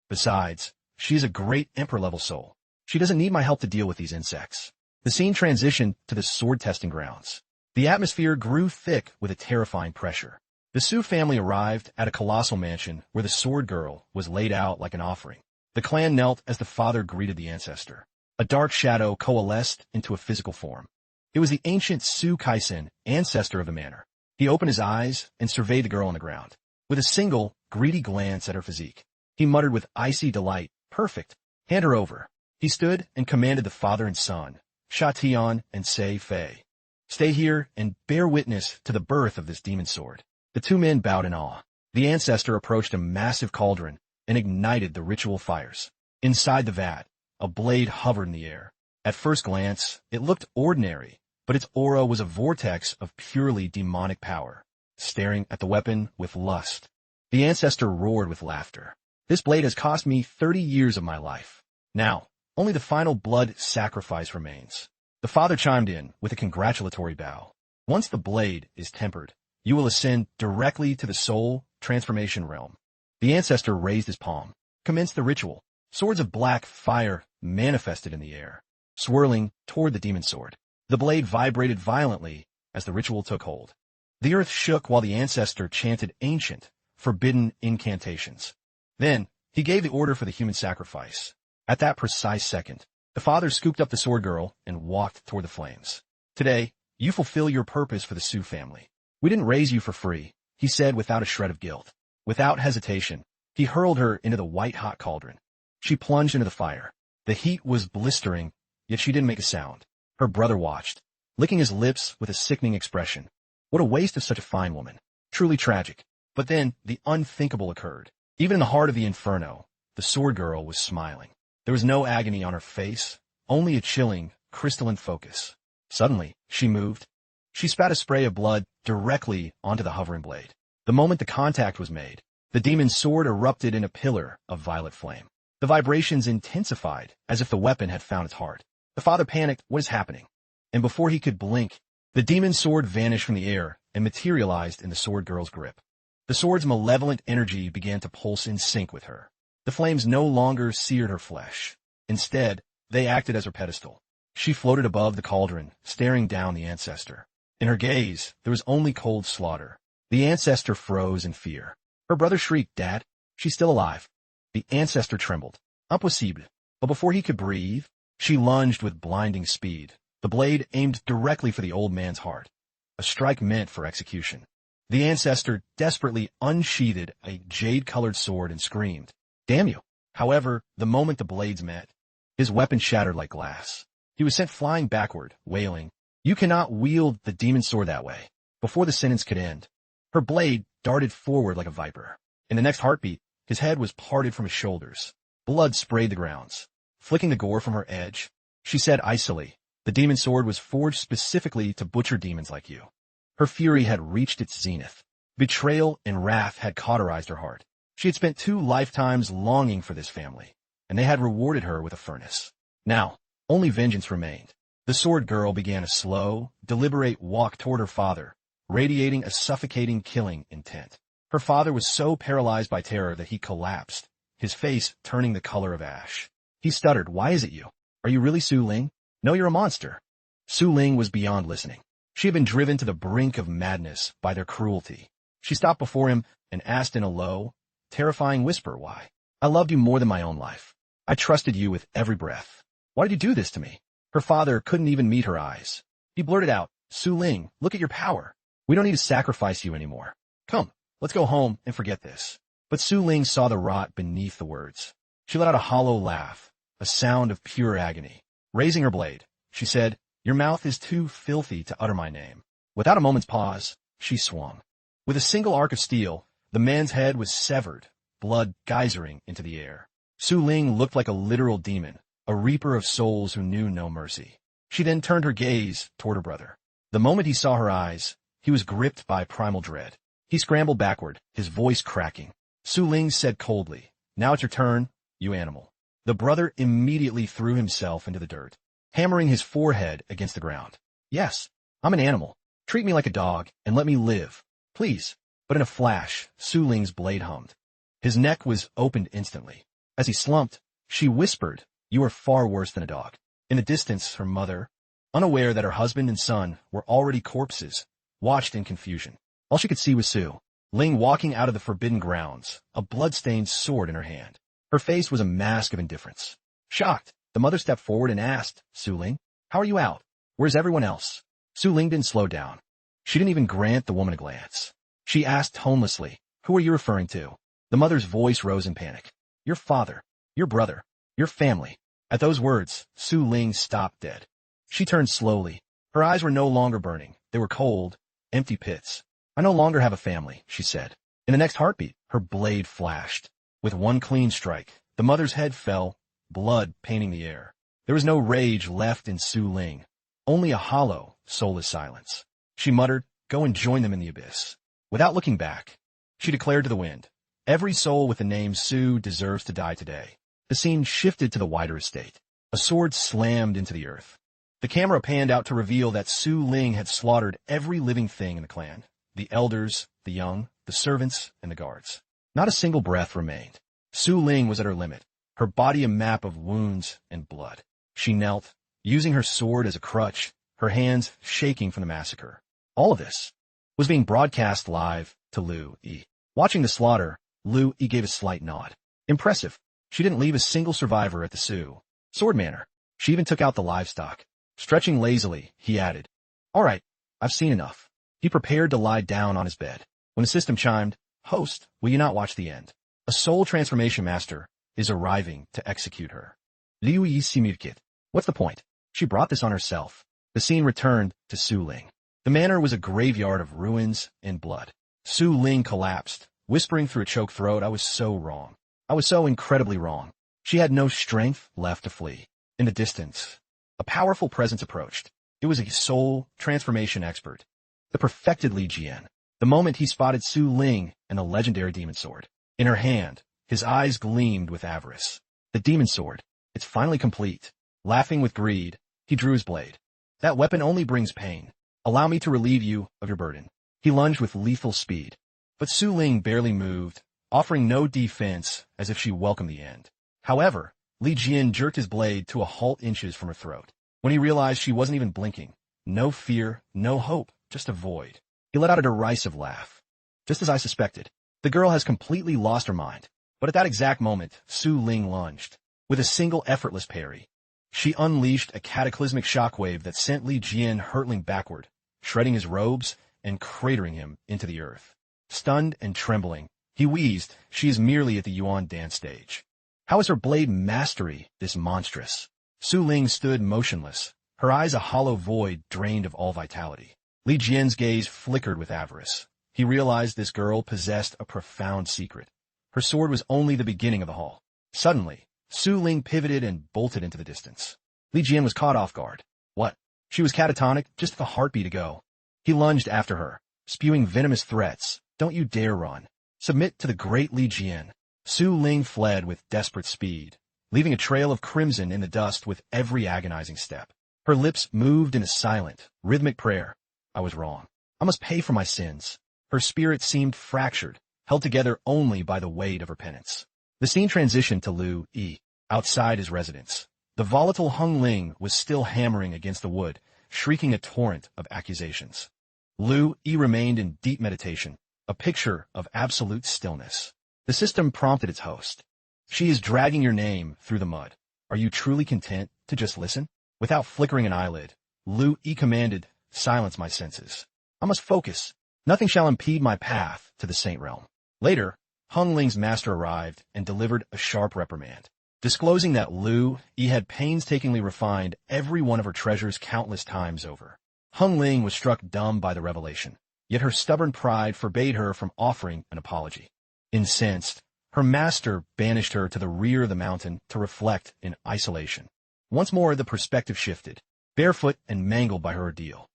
Besides, she is a great emperor-level soul. She doesn't need my help to deal with these insects. The scene transitioned to the sword testing grounds. The atmosphere grew thick with a terrifying pressure. The Su family arrived at a colossal mansion where the sword girl was laid out like an offering. The clan knelt as the father greeted the ancestor. A dark shadow coalesced into a physical form. It was the ancient Su Kaisen, ancestor of the manor. He opened his eyes and surveyed the girl on the ground. With a single, greedy glance at her physique, he muttered with icy delight, Perfect. Hand her over. He stood and commanded the father and son, Sha Tian and Sei Fei. Stay here and bear witness to the birth of this demon sword. The two men bowed in awe. The ancestor approached a massive cauldron and ignited the ritual fires. Inside the vat, a blade hovered in the air. At first glance, it looked ordinary, but its aura was a vortex of purely demonic power. Staring at the weapon with lust, the ancestor roared with laughter. This blade has cost me 30 years of my life. Now, only the final blood sacrifice remains. The father chimed in with a congratulatory bow. Once the blade is tempered, you will ascend directly to the soul transformation realm. The ancestor raised his palm, commenced the ritual. Swords of black fire manifested in the air, swirling toward the demon sword. The blade vibrated violently as the ritual took hold. The earth shook while the ancestor chanted ancient, forbidden incantations. Then, he gave the order for the human sacrifice. At that precise second, the father scooped up the sword girl and walked toward the flames. Today, you fulfill your purpose for the Su family. We didn't raise you for free, he said without a shred of guilt. Without hesitation, he hurled her into the white-hot cauldron. She plunged into the fire. The heat was blistering, yet she didn't make a sound. Her brother watched, licking his lips with a sickening expression. What a waste of such a fine woman. Truly tragic. But then, the unthinkable occurred. Even in the heart of the inferno, the sword girl was smiling. There was no agony on her face, only a chilling, crystalline focus. Suddenly, she moved. She spat a spray of blood directly onto the hovering blade. The moment the contact was made, the demon's sword erupted in a pillar of violet flame. The vibrations intensified as if the weapon had found its heart. The father panicked, what is happening? And before he could blink, the demon's sword vanished from the air and materialized in the sword girl's grip. The sword's malevolent energy began to pulse in sync with her. The flames no longer seared her flesh. Instead, they acted as her pedestal. She floated above the cauldron, staring down the ancestor. In her gaze, there was only cold slaughter. The ancestor froze in fear. Her brother shrieked, "Dad, she's still alive." The ancestor trembled. Impossible. But before he could breathe, she lunged with blinding speed. The blade aimed directly for the old man's heart. A strike meant for execution. The ancestor desperately unsheathed a jade-colored sword and screamed, "Damn you!" However, the moment the blades met, his weapon shattered like glass. He was sent flying backward, wailing, "You cannot wield the demon sword that way." Before the sentence could end, her blade darted forward like a viper. In the next heartbeat, his head was parted from his shoulders. Blood sprayed the grounds. Flicking the gore from her edge, she said icily, "The demon sword was forged specifically to butcher demons like you." Her fury had reached its zenith. Betrayal and wrath had cauterized her heart. She had spent 2 lifetimes longing for this family, and they had rewarded her with a furnace. Now, only vengeance remained. The sword girl began a slow, deliberate walk toward her father, radiating a suffocating killing intent. Her father was so paralyzed by terror that he collapsed, his face turning the color of ash. He stuttered, "Why is it you? Are you really Su Ling? No, you're a monster." Su Ling was beyond listening. She had been driven to the brink of madness by their cruelty. She stopped before him and asked in a low, terrifying whisper, "Why? I loved you more than my own life. I trusted you with every breath. Why did you do this to me?" Her father couldn't even meet her eyes. He blurted out, "Su Ling, look at your power. We don't need to sacrifice you anymore. Come, let's go home and forget this." But Su Ling saw the rot beneath the words. She let out a hollow laugh, a sound of pure agony. Raising her blade, she said, "Your mouth is too filthy to utter my name." Without a moment's pause, she swung. With a single arc of steel, the man's head was severed, blood geysering into the air. Su Ling looked like a literal demon, a reaper of souls who knew no mercy. She then turned her gaze toward her brother. The moment he saw her eyes, he was gripped by primal dread. He scrambled backward, his voice cracking. Su Ling said coldly, "Now it's your turn, you animal." The brother immediately threw himself into the dirt, hammering his forehead against the ground. "Yes, I'm an animal. Treat me like a dog and let me live, please." But in a flash, Su Ling's blade hummed. His neck was opened instantly. As he slumped, she whispered, "You are far worse than a dog." In the distance, her mother, unaware that her husband and son were already corpses, watched in confusion. All she could see was Su Ling walking out of the forbidden grounds, a blood-stained sword in her hand. Her face was a mask of indifference. Shocked, the mother stepped forward and asked, "Su Ling, how are you out? Where's everyone else?" Su Ling didn't slow down. She didn't even grant the woman a glance. She asked tonelessly, "Who are you referring to?" The mother's voice rose in panic. "Your father, your brother, your family." At those words, Su Ling stopped dead. She turned slowly. Her eyes were no longer burning. They were cold, empty pits. "I no longer have a family," she said. In the next heartbeat, her blade flashed. With one clean strike, the mother's head fell, blood painting the air. There was no rage left in Su Ling, only a hollow, soulless silence. She muttered, "Go and join them in the abyss." Without looking back, she declared to the wind, "Every soul with the name Su deserves to die today." The scene shifted to the wider estate. A sword slammed into the earth. The camera panned out to reveal that Su Ling had slaughtered every living thing in the clan. The elders, the young, the servants, and the guards. Not a single breath remained. Su Ling was at her limit, her body a map of wounds and blood. She knelt, using her sword as a crutch, her hands shaking from the massacre. All of this was being broadcast live to Lu Yi. Watching the slaughter, Lu Yi gave a slight nod. Impressive. She didn't leave a single survivor at the Su Sword Manor. She even took out the livestock. Stretching lazily, he added, "All right, I've seen enough." He prepared to lie down on his bed. When the system chimed, "Host, will you not watch the end? A soul transformation master is arriving to execute her." Liu Yi Simirkit. What's the point? She brought this on herself. The scene returned to Su Ling. The manor was a graveyard of ruins and blood. Su Ling collapsed, whispering through a choked throat, "I was so wrong. I was so incredibly wrong." She had no strength left to flee. In the distance, a powerful presence approached. It was a soul transformation expert, the perfected Li Jian. The moment he spotted Su Ling and the legendary demon sword in her hand, his eyes gleamed with avarice. The demon sword, it's finally complete. Laughing with greed, he drew his blade. "That weapon only brings pain. Allow me to relieve you of your burden." He lunged with lethal speed. But Su Ling barely moved, offering no defense as if she welcomed the end. However, Li Jian jerked his blade to a halt inches from her throat. When he realized she wasn't even blinking, no fear, no hope, just a void, he let out a derisive laugh. "Just as I suspected. The girl has completely lost her mind. But at that exact moment, Su Ling lunged. With a single effortless parry, she unleashed a cataclysmic shockwave that sent Li Jian hurtling backward, shredding his robes and cratering him into the earth. Stunned and trembling, he wheezed, "She is merely at the Yuan dance stage. How is her blade mastery this monstrous?" Su Ling stood motionless, her eyes a hollow void drained of all vitality. Li Jian's gaze flickered with avarice. He realized this girl possessed a profound secret. Her sword was only the beginning of the haul. Suddenly, Su Ling pivoted and bolted into the distance. Li Jian was caught off guard. What? She was catatonic, just a heartbeat ago. He lunged after her, spewing venomous threats. "Don't you dare run. Submit to the great Li Jian." Su Ling fled with desperate speed, leaving a trail of crimson in the dust with every agonizing step. Her lips moved in a silent, rhythmic prayer. "I was wrong. I must pay for my sins." Her spirit seemed fractured, held together only by the weight of her penance. The scene transitioned to Lu Yi, outside his residence. The volatile Hung Ling was still hammering against the wood, shrieking a torrent of accusations. Lu Yi remained in deep meditation, a picture of absolute stillness. The system prompted its host. "She is dragging your name through the mud. Are you truly content to just listen?" Without flickering an eyelid, Lu Yi commanded, "Silence my senses. I must focus. Nothing shall impede my path to the Saint Realm." Later, Hung Ling's master arrived and delivered a sharp reprimand, disclosing that Lu Yi had painstakingly refined every one of her treasures countless times over. Hung Ling was struck dumb by the revelation, yet her stubborn pride forbade her from offering an apology. Incensed, her master banished her to the rear of the mountain to reflect in isolation. Once more the perspective shifted, barefoot and mangled by her ordeal.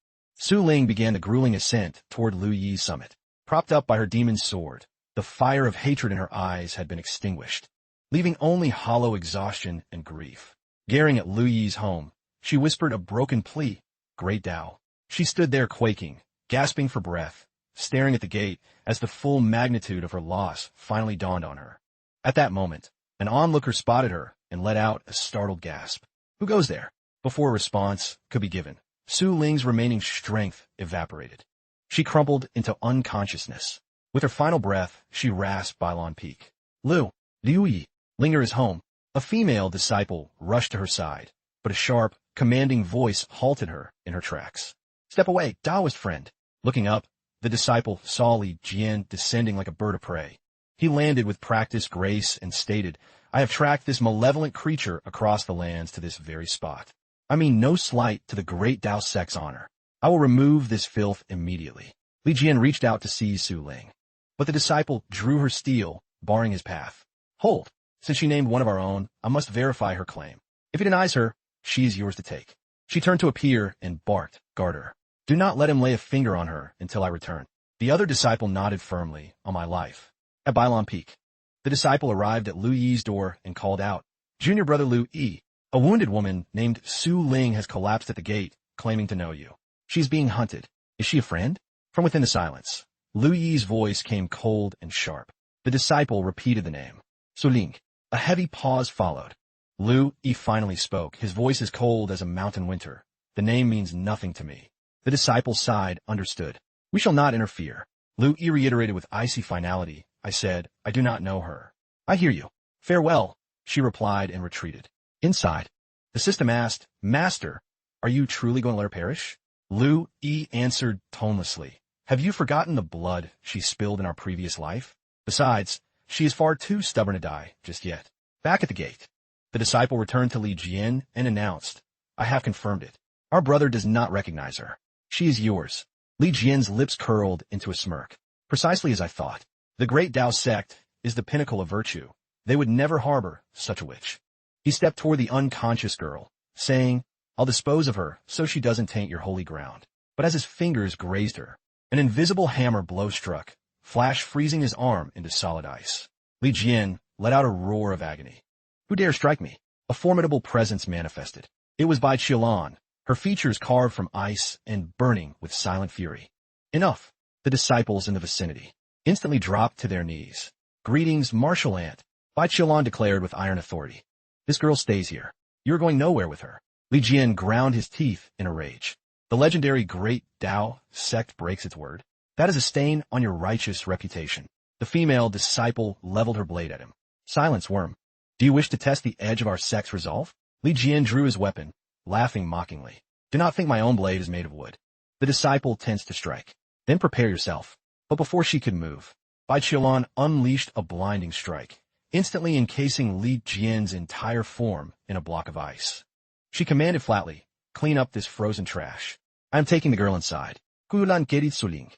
Su Ling began the grueling ascent toward Lu Yi's summit. Propped up by her demon's sword, the fire of hatred in her eyes had been extinguished, leaving only hollow exhaustion and grief. Glaring at Lu Yi's home, she whispered a broken plea, "Great Tao." She stood there quaking, gasping for breath, staring at the gate as the full magnitude of her loss finally dawned on her. At that moment, an onlooker spotted her and let out a startled gasp. "Who goes there?" Before a response could be given, Su Ling's remaining strength evaporated. She crumpled into unconsciousness. With her final breath, she rasped Bailon Peak. "Liu Yi, linger his home." A female disciple rushed to her side, but a sharp, commanding voice halted her in her tracks. "Step away, Taoist friend." Looking up, the disciple saw Li Jian descending like a bird of prey. He landed with practiced grace and stated, "I have tracked this malevolent creature across the lands to this very spot. I mean no slight to the great Tao sect's honor. I will remove this filth immediately." Li Jian reached out to seize Su Ling, but the disciple drew her steel, barring his path. "Hold. Since she named one of our own, I must verify her claim. If he denies her, she is yours to take." She turned to appear and barked, "Guard her. Do not let him lay a finger on her until I return." The other disciple nodded firmly, "On my life." At Bailon Peak, the disciple arrived at Lu Yi's door and called out, "Junior brother Lu Yi, a wounded woman named Su Ling has collapsed at the gate, claiming to know you. She's being hunted. Is she a friend?" From within the silence, Lu Yi's voice came cold and sharp. The disciple repeated the name. "Su Ling." A heavy pause followed. Lu Yi finally spoke, his voice as cold as a mountain winter. "The name means nothing to me." The disciple sighed, understood. "We shall not interfere." Lu Yi reiterated with icy finality. "I said, I do not know her." "I hear you. Farewell," she replied and retreated. Inside, the system asked, "Master, are you truly going to let her perish?" Lu Yi answered tonelessly, "Have you forgotten the blood she spilled in our previous life? Besides, she is far too stubborn to die just yet." Back at the gate, the disciple returned to Li Jian and announced, "I have confirmed it. Our brother does not recognize her. She is yours." Li Jian's lips curled into a smirk. "Precisely as I thought. The great Tao sect is the pinnacle of virtue. They would never harbor such a witch." He stepped toward the unconscious girl, saying, "I'll dispose of her so she doesn't taint your holy ground." But as his fingers grazed her, an invisible hammer blow struck, flash freezing his arm into solid ice. Li Jian let out a roar of agony. "Who dare strike me?" A formidable presence manifested. It was Bai Qilan, her features carved from ice and burning with silent fury. "Enough." The disciples in the vicinity instantly dropped to their knees. "Greetings, martial aunt," Bai Qilan declared with iron authority. "This girl stays here. You are going nowhere with her." Li Jian ground his teeth in a rage. "The legendary Great Tao sect breaks its word. That is a stain on your righteous reputation." The female disciple leveled her blade at him. Silence, worm. Do you wish to test the edge of our sex resolve? Li Jian drew his weapon, laughing mockingly. Do not think my own blade is made of wood. The disciple tensed to strike. Then prepare yourself. But before she could move, Bai Qiulan unleashed a blinding strike, instantly encasing Li Jian's entire form in a block of ice. She commanded flatly, clean up this frozen trash. I am taking the girl inside. Gulan Gerit Suling.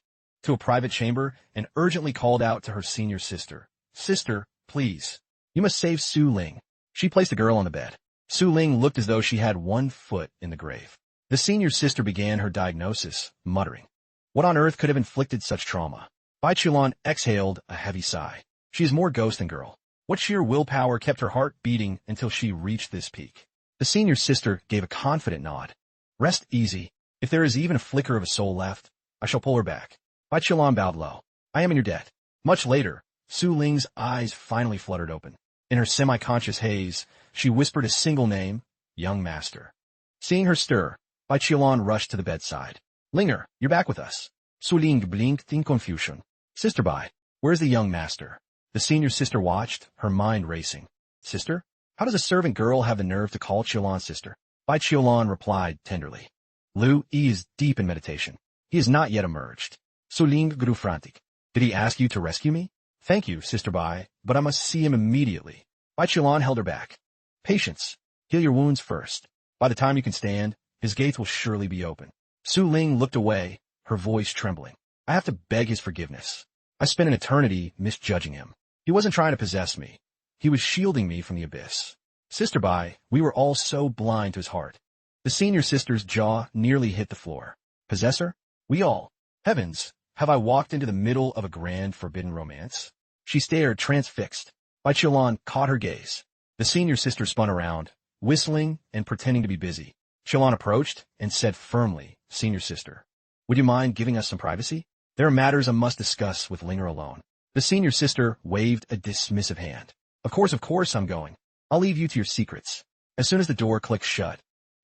To a private chamber and urgently called out to her senior sister. Sister, please. You must save Su Ling. She placed the girl on the bed. Su Ling looked as though she had 1 foot in the grave. The senior sister began her diagnosis, muttering. What on earth could have inflicted such trauma? Bai Qiulan exhaled a heavy sigh. She is more ghost than girl. What sheer willpower kept her heart beating until she reached this peak? The senior sister gave a confident nod. Rest easy. If there is even a flicker of a soul left, I shall pull her back. Bai Qiulan bowed low. I am in your debt. Much later, Su Ling's eyes finally fluttered open. In her semi-conscious haze, she whispered a single name, Young Master. Seeing her stir, Bai Qiulan rushed to the bedside. Linger, you're back with us. Su Ling blinked in confusion. Sister Bai, where's the young master? The senior sister watched, her mind racing. Sister? How does a servant girl have the nerve to call Qiulan sister? Bai Qiulan replied tenderly. Lu Yi is deep in meditation. He has not yet emerged. Su Ling grew frantic. Did he ask you to rescue me? Thank you, Sister Bai, but I must see him immediately. Bai Qiulan held her back. Patience. Heal your wounds first. By the time you can stand, his gates will surely be open. Su Ling looked away, her voice trembling. I have to beg his forgiveness. I spent an eternity misjudging him. He wasn't trying to possess me. He was shielding me from the abyss. Sister Bai, we were all so blind to his heart. The senior sister's jaw nearly hit the floor. Possessor? We all. Heavens, have I walked into the middle of a grand forbidden romance? She stared transfixed. Bai Qiulan caught her gaze. The senior sister spun around, whistling and pretending to be busy. Qiulan approached and said firmly, Senior sister, would you mind giving us some privacy? There are matters I must discuss with Linger alone. The senior sister waved a dismissive hand. Of course I'm going. I'll leave you to your secrets. As soon as the door clicked shut,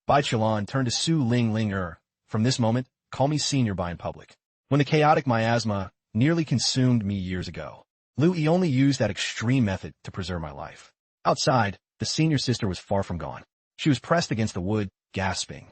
Bai Qiulan turned to Su Ling Linger. From this moment, call me Senior Bai in public. When the chaotic miasma nearly consumed me years ago, Lu Yi only used that extreme method to preserve my life. Outside, the senior sister was far from gone. She was pressed against the wood, gasping.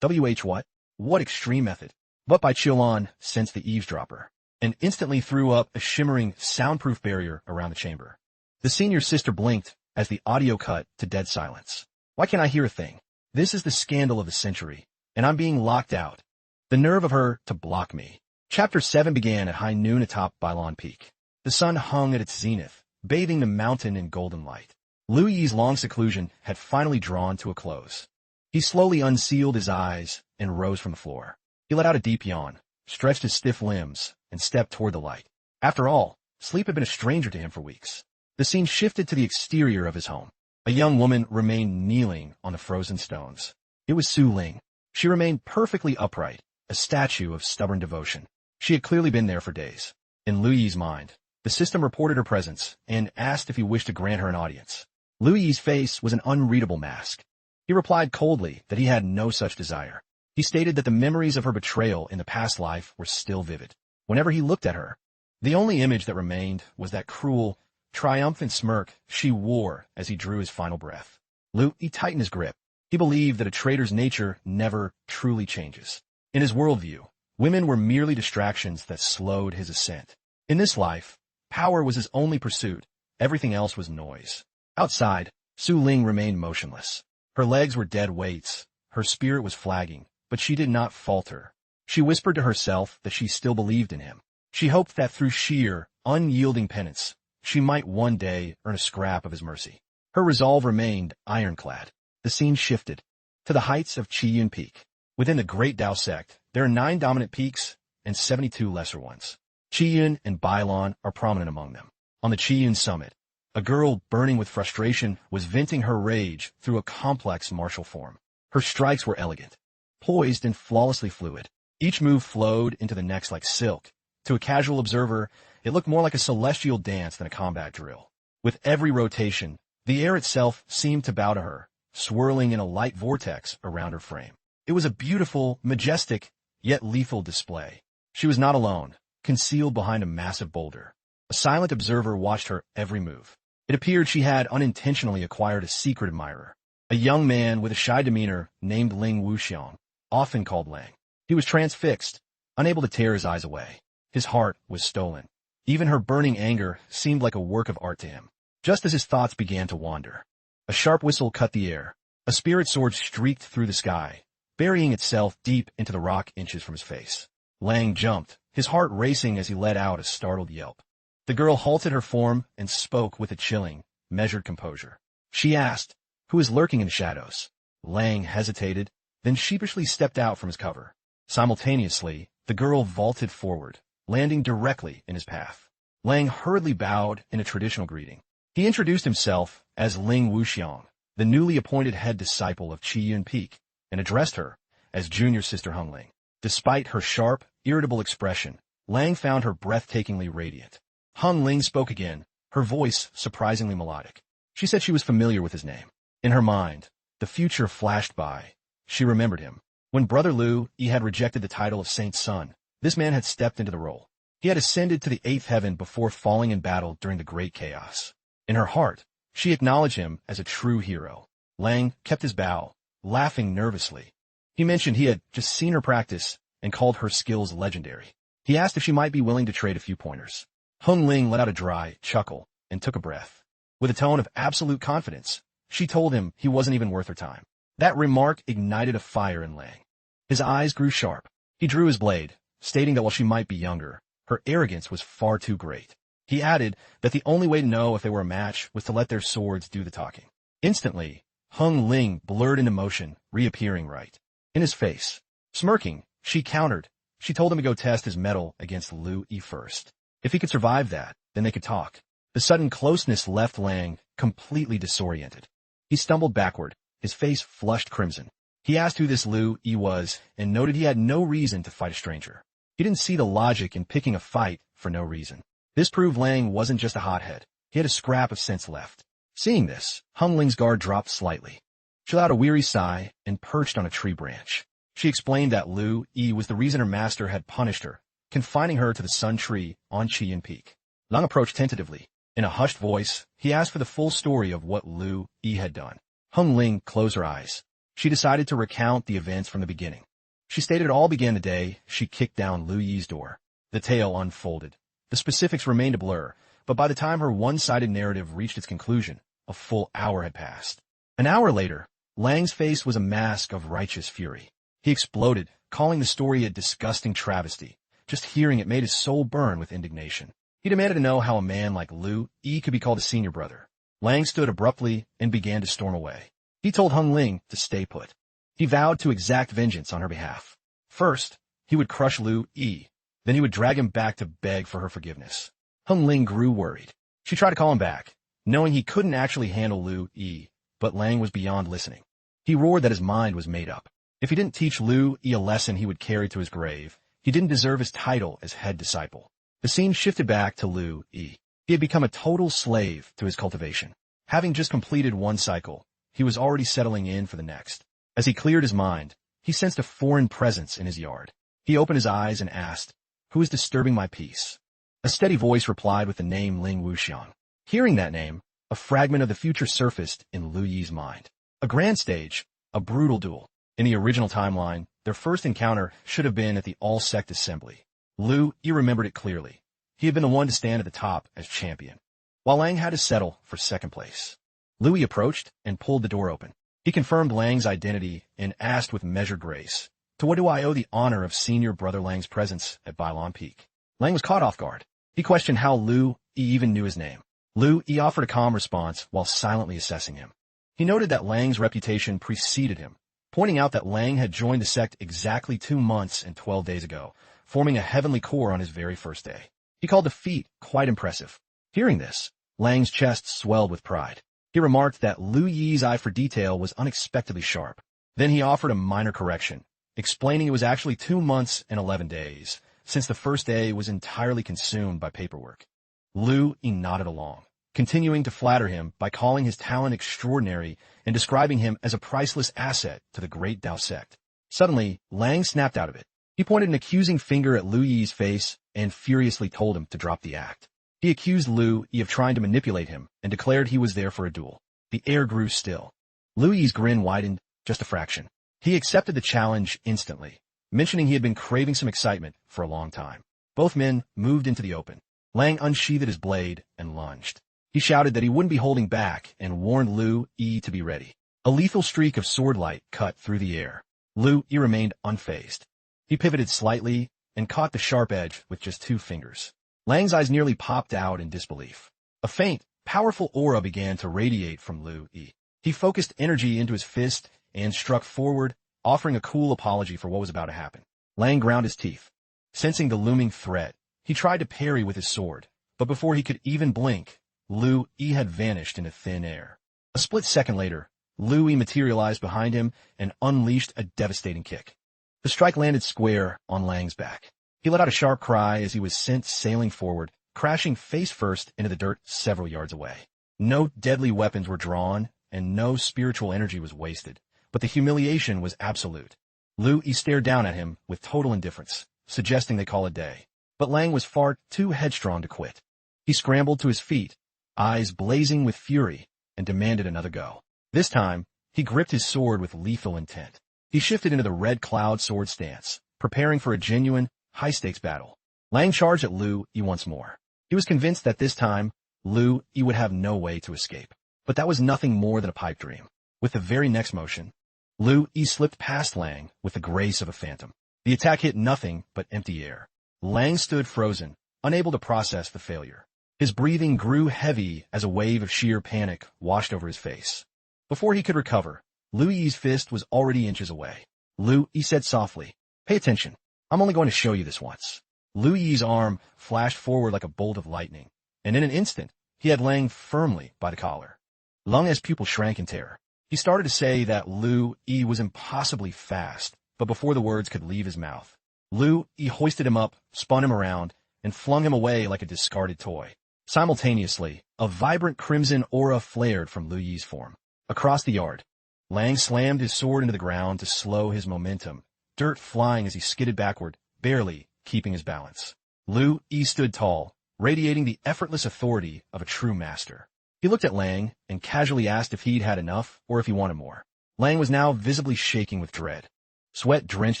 What? What extreme method? But Bai Qiulan sensed the eavesdropper, and instantly threw up a shimmering, soundproof barrier around the chamber. The senior sister blinked as the audio cut to dead silence. Why can't I hear a thing? This is the scandal of the century, and I'm being locked out. The nerve of her to block me. Chapter 7 began at high noon atop Bailon Peak. The sun hung at its zenith, bathing the mountain in golden light. Lu Yi's long seclusion had finally drawn to a close. He slowly unsealed his eyes and rose from the floor. He let out a deep yawn, stretched his stiff limbs, and stepped toward the light. After all, sleep had been a stranger to him for weeks. The scene shifted to the exterior of his home. A young woman remained kneeling on the frozen stones. It was Su Ling. She remained perfectly upright, a statue of stubborn devotion. She had clearly been there for days. In Lu Yi's mind, the system reported her presence and asked if he wished to grant her an audience. Lu Yi's face was an unreadable mask. He replied coldly that he had no such desire. He stated that the memories of her betrayal in the past life were still vivid. Whenever he looked at her, the only image that remained was that cruel, triumphant smirk she wore as he drew his final breath. Lu Yi tightened his grip. He believed that a traitor's nature never truly changes. In his worldview, women were merely distractions that slowed his ascent. In this life, power was his only pursuit. Everything else was noise. Outside, Su Ling remained motionless. Her legs were dead weights. Her spirit was flagging, but she did not falter. She whispered to herself that she still believed in him. She hoped that through sheer, unyielding penance, she might one day earn a scrap of his mercy. Her resolve remained ironclad. The scene shifted to the heights of Qiyun Peak. Within the great Tao sect, there are 9 dominant peaks and 72 lesser ones. Qiyun and Bailon are prominent among them. On the Qiyun summit, a girl burning with frustration was venting her rage through a complex martial form. Her strikes were elegant, poised and flawlessly fluid. Each move flowed into the next like silk. To a casual observer, it looked more like a celestial dance than a combat drill. With every rotation, the air itself seemed to bow to her, swirling in a light vortex around her frame. It was a beautiful, majestic, yet lethal display. She was not alone, concealed behind a massive boulder. A silent observer watched her every move. It appeared she had unintentionally acquired a secret admirer, a young man with a shy demeanor named Ling Wuxiang, often called Lang. He was transfixed, unable to tear his eyes away. His heart was stolen. Even her burning anger seemed like a work of art to him. Just as his thoughts began to wander, a sharp whistle cut the air. A spirit sword streaked through the sky, burying itself deep into the rock inches from his face. Lang jumped, his heart racing as he let out a startled yelp. The girl halted her form and spoke with a chilling, measured composure. She asked, "Who is lurking in the shadows?" Lang hesitated, then sheepishly stepped out from his cover. Simultaneously, the girl vaulted forward, landing directly in his path. Lang hurriedly bowed in a traditional greeting. He introduced himself as Ling Wuxiang, the newly appointed head disciple of Qi Yun Peak, and addressed her as junior sister Hung Ling. Despite her sharp, irritable expression, Lang found her breathtakingly radiant. Hung Ling spoke again, her voice surprisingly melodic. She said she was familiar with his name. In her mind, the future flashed by. She remembered him. When Brother Lu Yi had rejected the title of Saint's son, this man had stepped into the role. He had ascended to the 8th heaven before falling in battle during the Great Chaos. In her heart, she acknowledged him as a true hero. Lang kept his bow, laughing nervously. He mentioned he had just seen her practice and called her skills legendary. He asked if she might be willing to trade a few pointers. Hung Ling let out a dry chuckle and took a breath. With a tone of absolute confidence, she told him he wasn't even worth her time. That remark ignited a fire in Lang. His eyes grew sharp. He drew his blade, stating that while she might be younger, her arrogance was far too great. He added that the only way to know if they were a match was to let their swords do the talking. Instantly, Hung Ling blurred into motion, reappearing right in his face. Smirking, she countered. She told him to go test his mettle against Lu Yi first. If he could survive that, then they could talk. The sudden closeness left Lang completely disoriented. He stumbled backward, his face flushed crimson. He asked who this Lu Yi was and noted he had no reason to fight a stranger. He didn't see the logic in picking a fight for no reason. This proved Lang wasn't just a hothead. He had a scrap of sense left. Seeing this, Hung Ling's guard dropped slightly. She let out a weary sigh and perched on a tree branch. She explained that Lu Yi was the reason her master had punished her, confining her to the sun tree on Qi Yun Peak. Lang approached tentatively. In a hushed voice, he asked for the full story of what Lu Yi had done. Hung Ling closed her eyes. She decided to recount the events from the beginning. She stated it all began the day she kicked down Lu Yi's door. The tale unfolded. The specifics remained a blur, but by the time her one-sided narrative reached its conclusion, a full hour had passed. An hour later, Lang's face was a mask of righteous fury. He exploded, calling the story a disgusting travesty. Just hearing it made his soul burn with indignation. He demanded to know how a man like Lu Yi could be called a senior brother. Lang stood abruptly and began to storm away. He told Hung Ling to stay put. He vowed to exact vengeance on her behalf. First, he would crush Lu Yi. Then he would drag him back to beg for her forgiveness. Hung Ling grew worried. She tried to call him back, knowing he couldn't actually handle Lu Yi, but Lang was beyond listening. He roared that his mind was made up. If he didn't teach Lu Yi a lesson he would carry to his grave, he didn't deserve his title as head disciple. The scene shifted back to Lu Yi. He had become a total slave to his cultivation. Having just completed one cycle, he was already settling in for the next. As he cleared his mind, he sensed a foreign presence in his yard. He opened his eyes and asked, "Who is disturbing my peace?" A steady voice replied with the name Ling Wuxiang. Hearing that name, a fragment of the future surfaced in Lu Yi's mind. A grand stage, a brutal duel. In the original timeline, their first encounter should have been at the All-Sect Assembly. Lu Yi remembered it clearly. He had been the one to stand at the top as champion, while Lang had to settle for second place. Lu Yi approached and pulled the door open. He confirmed Lang's identity and asked with measured grace, "To what do I owe the honor of senior brother Lang's presence at Bailon Peak?" Lang was caught off guard. He questioned how Lu Yi even knew his name. Lu Yi offered a calm response while silently assessing him. He noted that Lang's reputation preceded him, pointing out that Lang had joined the sect exactly 2 months and 12 days ago, forming a heavenly core on his very first day. He called the feat quite impressive. Hearing this, Lang's chest swelled with pride. He remarked that Lu Yi's eye for detail was unexpectedly sharp. Then he offered a minor correction, explaining it was actually 2 months and 11 days, since the first day was entirely consumed by paperwork. Lu Yi nodded along, continuing to flatter him by calling his talent extraordinary and describing him as a priceless asset to the great Dao sect. Suddenly, Lang snapped out of it. He pointed an accusing finger at Lu Yi's face and furiously told him to drop the act. He accused Lu Yi of trying to manipulate him and declared he was there for a duel. The air grew still. Lu Yi's grin widened just a fraction. He accepted the challenge instantly, mentioning he had been craving some excitement for a long time. Both men moved into the open. Lang unsheathed his blade and lunged. He shouted that he wouldn't be holding back and warned Lu Yi to be ready. A lethal streak of sword light cut through the air. Lu Yi remained unfazed. He pivoted slightly and caught the sharp edge with just 2 fingers. Lang's eyes nearly popped out in disbelief. A faint, powerful aura began to radiate from Lu Yi. He focused energy into his fist and struck forward, offering a cool apology for what was about to happen. Lang ground his teeth. Sensing the looming threat, he tried to parry with his sword, but before he could even blink, Lu Yi had vanished into thin air. A split second later, Lu Yi materialized behind him and unleashed a devastating kick. The strike landed square on Lang's back. He let out a sharp cry as he was sent sailing forward, crashing face first into the dirt several yards away. No deadly weapons were drawn, and no spiritual energy was wasted, but the humiliation was absolute. Lu Yi stared down at him with total indifference, suggesting they call it a day. But Lang was far too headstrong to quit. He scrambled to his feet, eyes blazing with fury, and demanded another go. This time, he gripped his sword with lethal intent. He shifted into the red cloud sword stance, preparing for a genuine, high-stakes battle. Lang charged at Lu Yi once more. He was convinced that this time, Lu Yi would have no way to escape. But that was nothing more than a pipe dream. With the very next motion, Lu Yi slipped past Lang with the grace of a phantom. The attack hit nothing but empty air. Lang stood frozen, unable to process the failure. His breathing grew heavy as a wave of sheer panic washed over his face. Before he could recover, Lu Yi's fist was already inches away. Lu Yi said softly, "Pay attention. I'm only going to show you this once." Lu Yi's arm flashed forward like a bolt of lightning, and in an instant, he had Lang firmly by the collar. Lang's pupil shrank in terror. He started to say that Lu Yi was impossibly fast, but before the words could leave his mouth, Lu Yi hoisted him up, spun him around, and flung him away like a discarded toy. Simultaneously, a vibrant crimson aura flared from Lu Yi's form. Across the yard, Lang slammed his sword into the ground to slow his momentum, dirt flying as he skidded backward, barely keeping his balance. Lu Yi stood tall, radiating the effortless authority of a true master. He looked at Lang and casually asked if he'd had enough or if he wanted more. Lang was now visibly shaking with dread. Sweat drenched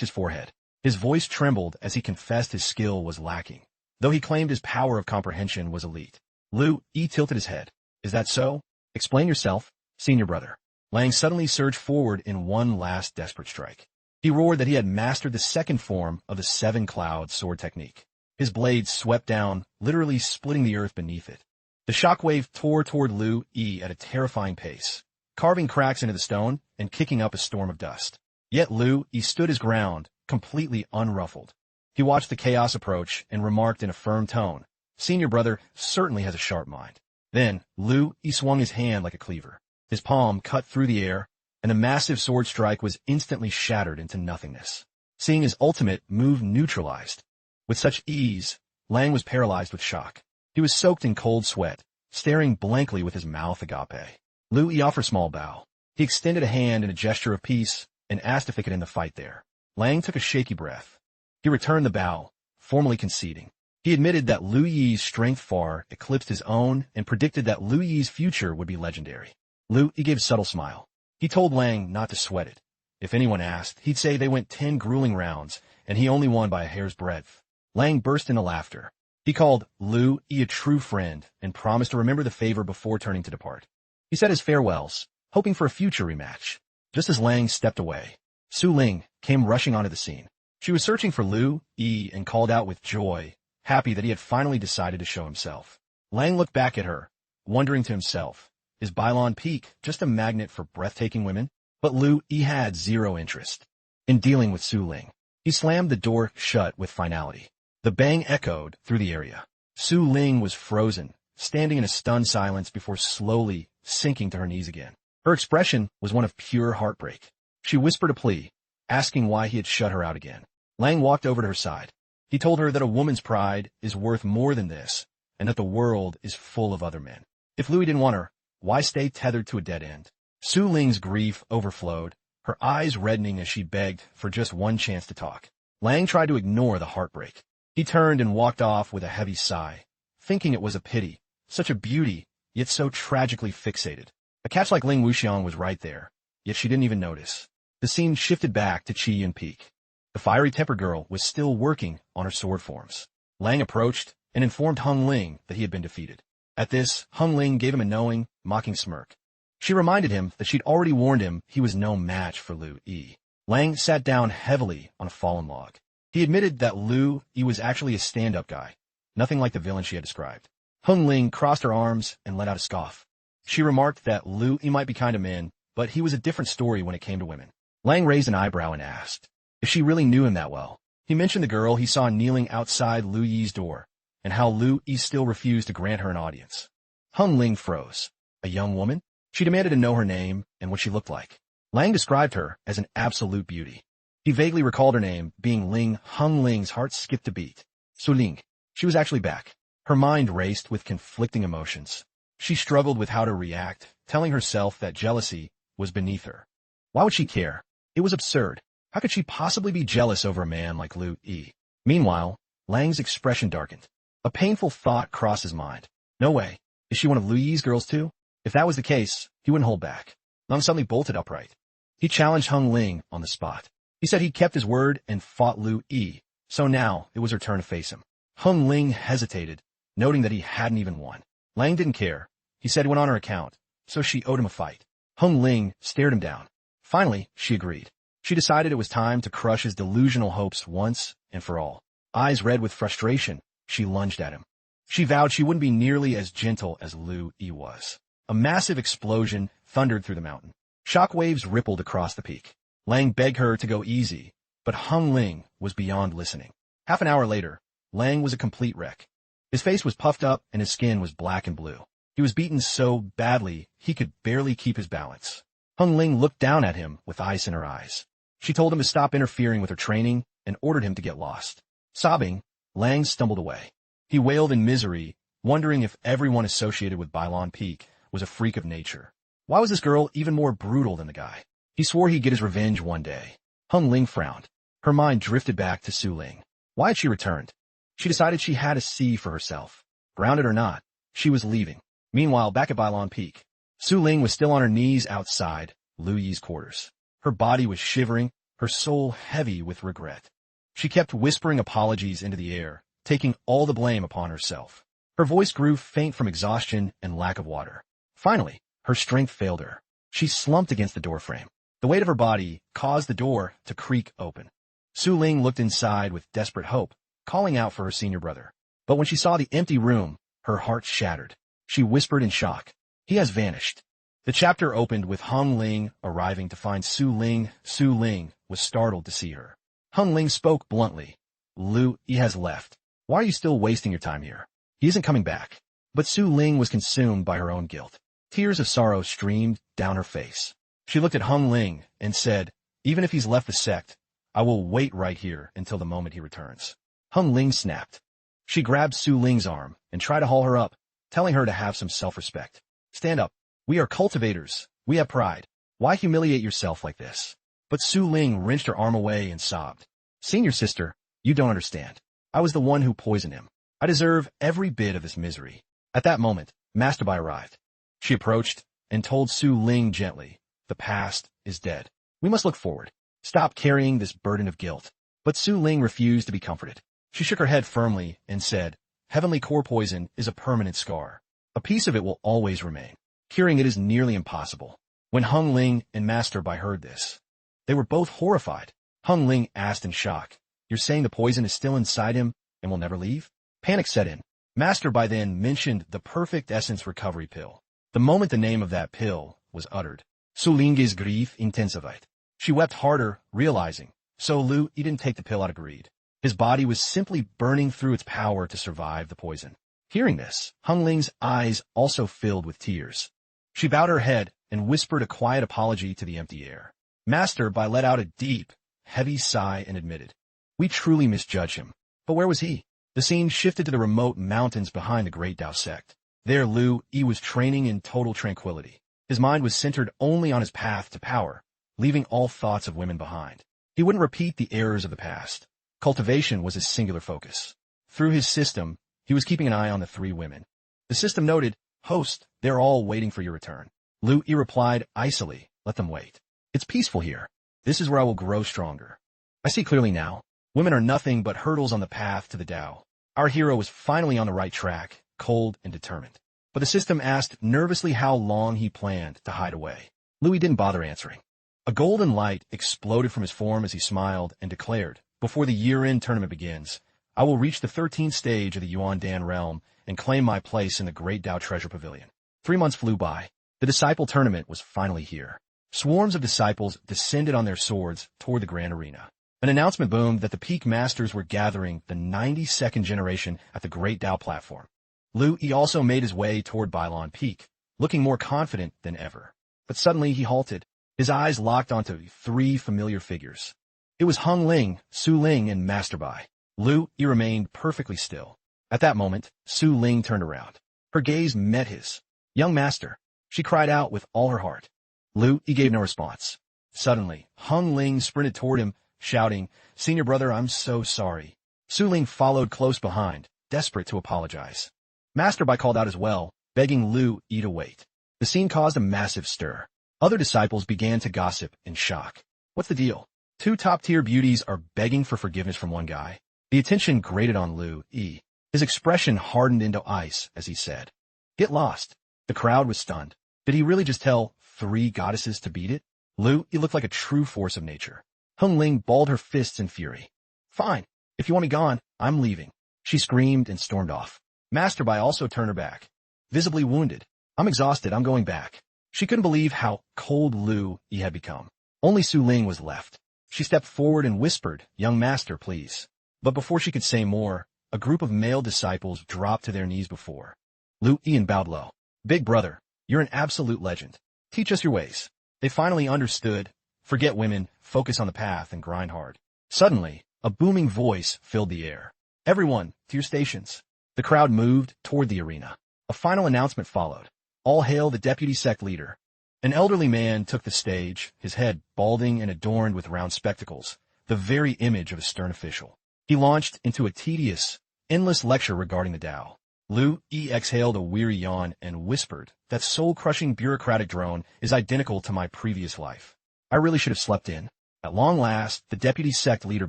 his forehead. His voice trembled as he confessed his skill was lacking, though he claimed his power of comprehension was elite. Lu Yi tilted his head. "Is that so? Explain yourself, senior brother." Lang suddenly surged forward in one last desperate strike. He roared that he had mastered the second form of the 7-cloud sword technique. His blade swept down, literally splitting the earth beneath it. The shockwave tore toward Lu Yi at a terrifying pace, carving cracks into the stone and kicking up a storm of dust. Yet Lu Yi stood his ground, completely unruffled. He watched the chaos approach and remarked in a firm tone, "Senior brother certainly has a sharp mind." Then, Lu Yi swung his hand like a cleaver. His palm cut through the air, and the massive sword strike was instantly shattered into nothingness. Seeing his ultimate move neutralized. With such ease, Lang was paralyzed with shock. He was soaked in cold sweat, staring blankly with his mouth agape. Lu Yi offered a small bow. He extended a hand in a gesture of peace and asked if they could end the fight there. Lang took a shaky breath. He returned the bow, formally conceding. He admitted that Lu Yi's strength far eclipsed his own and predicted that Lu Yi's future would be legendary. Lu Yi gave a subtle smile. He told Lang not to sweat it. If anyone asked, he'd say they went 10 grueling rounds, and he only won by a hair's breadth. Lang burst into laughter. He called Lu Yi a true friend and promised to remember the favor before turning to depart. He said his farewells, hoping for a future rematch. Just as Lang stepped away, Su Ling came rushing onto the scene. She was searching for Lu Yi and called out with joy, happy that he had finally decided to show himself. Lang looked back at her, wondering to himself, is Bailon Peak just a magnet for breathtaking women? But Lu Yi had zero interest in dealing with Su Ling. He slammed the door shut with finality. The bang echoed through the area. Su Ling was frozen, standing in a stunned silence before slowly sinking to her knees again. Her expression was one of pure heartbreak. She whispered a plea, asking why he had shut her out again. Lang walked over to her side. He told her that a woman's pride is worth more than this, and that the world is full of other men. If Louis didn't want her, why stay tethered to a dead end? Su Ling's grief overflowed, her eyes reddening as she begged for just one chance to talk. Lang tried to ignore the heartbreak. He turned and walked off with a heavy sigh, thinking it was a pity. Such a beauty, yet so tragically fixated. A catch like Ling Wuxiang was right there, yet she didn't even notice. The scene shifted back to Qi Yun Peak. The fiery temper girl was still working on her sword forms. Lang approached and informed Hung Ling that he had been defeated. At this, Hung Ling gave him a knowing, mocking smirk. She reminded him that she'd already warned him he was no match for Lu Yi. Lang sat down heavily on a fallen log. He admitted that Lu Yi was actually a stand-up guy, nothing like the villain she had described. Hung Ling crossed her arms and let out a scoff. She remarked that Lu Yi might be kind of men, but he was a different story when it came to women. Lang raised an eyebrow and asked if she really knew him that well. He mentioned the girl he saw kneeling outside Lu Yi's door, and how Lu Yi still refused to grant her an audience. Hung Ling froze. A young woman? She demanded to know her name and what she looked like. Lang described her as an absolute beauty. He vaguely recalled her name being Ling. Hung Ling's heart skipped a beat. Su Ling. She was actually back. Her mind raced with conflicting emotions. She struggled with how to react, telling herself that jealousy was beneath her. Why would she care? It was absurd. How could she possibly be jealous over a man like Lu Yi? Meanwhile, Lang's expression darkened. A painful thought crossed his mind. No way. Is she one of Lu Yi's girls too? If that was the case, he wouldn't hold back. Lang suddenly bolted upright. He challenged Hung Ling on the spot. He said he'd kept his word and fought Lu Yi, so now it was her turn to face him. Hung Ling hesitated, noting that he hadn't even won. Lang didn't care. He said it went on her account, so she owed him a fight. Hung Ling stared him down. Finally, she agreed. She decided it was time to crush his delusional hopes once and for all. Eyes red with frustration, she lunged at him. She vowed she wouldn't be nearly as gentle as Lu Yi was. A massive explosion thundered through the mountain. Shockwaves rippled across the peak. Lang begged her to go easy, but Hung Ling was beyond listening. Half an hour later, Lang was a complete wreck. His face was puffed up and his skin was black and blue. He was beaten so badly he could barely keep his balance. Hung Ling looked down at him with ice in her eyes. She told him to stop interfering with her training and ordered him to get lost. Sobbing, Lang stumbled away. He wailed in misery, wondering if everyone associated with Bailon Peak was a freak of nature. Why was this girl even more brutal than the guy? He swore he'd get his revenge one day. Hung Ling frowned. Her mind drifted back to Su Ling. Why had she returned? She decided she had to see for herself. Grounded or not, she was leaving. Meanwhile, back at Bailon Peak, Su Ling was still on her knees outside Lu Yi's quarters. Her body was shivering, her soul heavy with regret. She kept whispering apologies into the air, taking all the blame upon herself. Her voice grew faint from exhaustion and lack of water. Finally, her strength failed her. She slumped against the doorframe. The weight of her body caused the door to creak open. Su Ling looked inside with desperate hope, calling out for her senior brother. But when she saw the empty room, her heart shattered. She whispered in shock, "He has vanished." The chapter opened with Hung Ling arriving to find Su Ling. Su Ling was startled to see her. Hung Ling spoke bluntly. "Lu Yi has left. Why are you still wasting your time here? He isn't coming back." But Su Ling was consumed by her own guilt. Tears of sorrow streamed down her face. She looked at Hung Ling and said, "Even if he's left the sect, I will wait right here until the moment he returns." Hung Ling snapped. She grabbed Su Ling's arm and tried to haul her up, telling her to have some self-respect. "Stand up. We are cultivators. We have pride. Why humiliate yourself like this?" But Su Ling wrenched her arm away and sobbed. "Senior sister, you don't understand. I was the one who poisoned him. I deserve every bit of this misery." At that moment, Master Bai arrived. She approached and told Su Ling gently, "The past is dead. We must look forward. Stop carrying this burden of guilt." But Su Ling refused to be comforted. She shook her head firmly and said, "Heavenly core poison is a permanent scar. A piece of it will always remain. Curing it is nearly impossible." When Hung Ling and Master Bai heard this, they were both horrified. Hung Ling asked in shock, "You're saying the poison is still inside him and will never leave?" Panic set in. Master Bai then mentioned the perfect essence recovery pill. The moment the name of that pill was uttered, Su Ling's grief intensified. She wept harder, realizing, so Lu Yi didn't take the pill out of greed. His body was simply burning through its power to survive the poison. Hearing this, Hung Ling's eyes also filled with tears. She bowed her head and whispered a quiet apology to the empty air. Master Bai let out a deep, heavy sigh and admitted, "We truly misjudged him." But where was he? The scene shifted to the remote mountains behind the Great Tao sect. There Lu Yi was training in total tranquility. His mind was centered only on his path to power, leaving all thoughts of women behind. He wouldn't repeat the errors of the past. Cultivation was his singular focus. Through his system, He was keeping an eye on the three women. The system noted, "Host, they're all waiting for your return." Lu Yi replied icily, "Let them wait. It's peaceful here. This is where I will grow stronger. I see clearly now. Women are nothing but hurdles on the path to the Tao." Our hero was finally on the right track, cold and determined. But the system asked nervously how long he planned to hide away. Louis didn't bother answering. A golden light exploded from his form as he smiled and declared, "Before the year-end tournament begins, I will reach the 13th stage of the Yuan Dan realm and claim my place in the Great Tao Treasure Pavilion." 3 months flew by. The disciple tournament was finally here. Swarms of disciples descended on their swords toward the grand arena. An announcement boomed that the peak masters were gathering the 92nd generation at the Great Tao platform. Lu Yi also made his way toward Bailon Peak, looking more confident than ever. But suddenly he halted. His eyes locked onto 3 familiar figures. It was Hung Ling, Su Ling, and Master Bai. Lu Yi remained perfectly still. At that moment, Su Ling turned around. Her gaze met his. "Young master," she cried out with all her heart. Lu Yi gave no response. Suddenly, Hung Ling sprinted toward him, shouting, "Senior brother, I'm so sorry." Su Ling followed close behind, desperate to apologize. Master Bai called out as well, begging Lu Yi to wait. The scene caused a massive stir. Other disciples began to gossip in shock. What's the deal? 2 top-tier beauties are begging for forgiveness from one guy. The attention grated on Lu Yi. His expression hardened into ice as he said, "Get lost." The crowd was stunned. Did he really just tell 3 goddesses to beat it? Lu Yi looked like a true force of nature. Hung Ling balled her fists in fury. "Fine. If you want me gone, I'm leaving." She screamed and stormed off. Master Bai also turned her back, visibly wounded. "I'm exhausted. I'm going back." She couldn't believe how cold Lu Yi had become. Only Su Ling was left. She stepped forward and whispered, "Young master, please." But before she could say more, a group of male disciples dropped to their knees before Lu Yi and bowed low. "Big brother, you're an absolute legend. Teach us your ways." They finally understood. Forget women, focus on the path, and grind hard. Suddenly, a booming voice filled the air. "Everyone, to your stations." The crowd moved toward the arena. A final announcement followed. "All hail the deputy sect leader." An elderly man took the stage, his head balding and adorned with round spectacles, the very image of a stern official. He launched into a tedious, endless lecture regarding the Tao. Lu Yi exhaled a weary yawn and whispered, "That soul-crushing bureaucratic drone is identical to my previous life. I really should have slept in." At long last, the deputy sect leader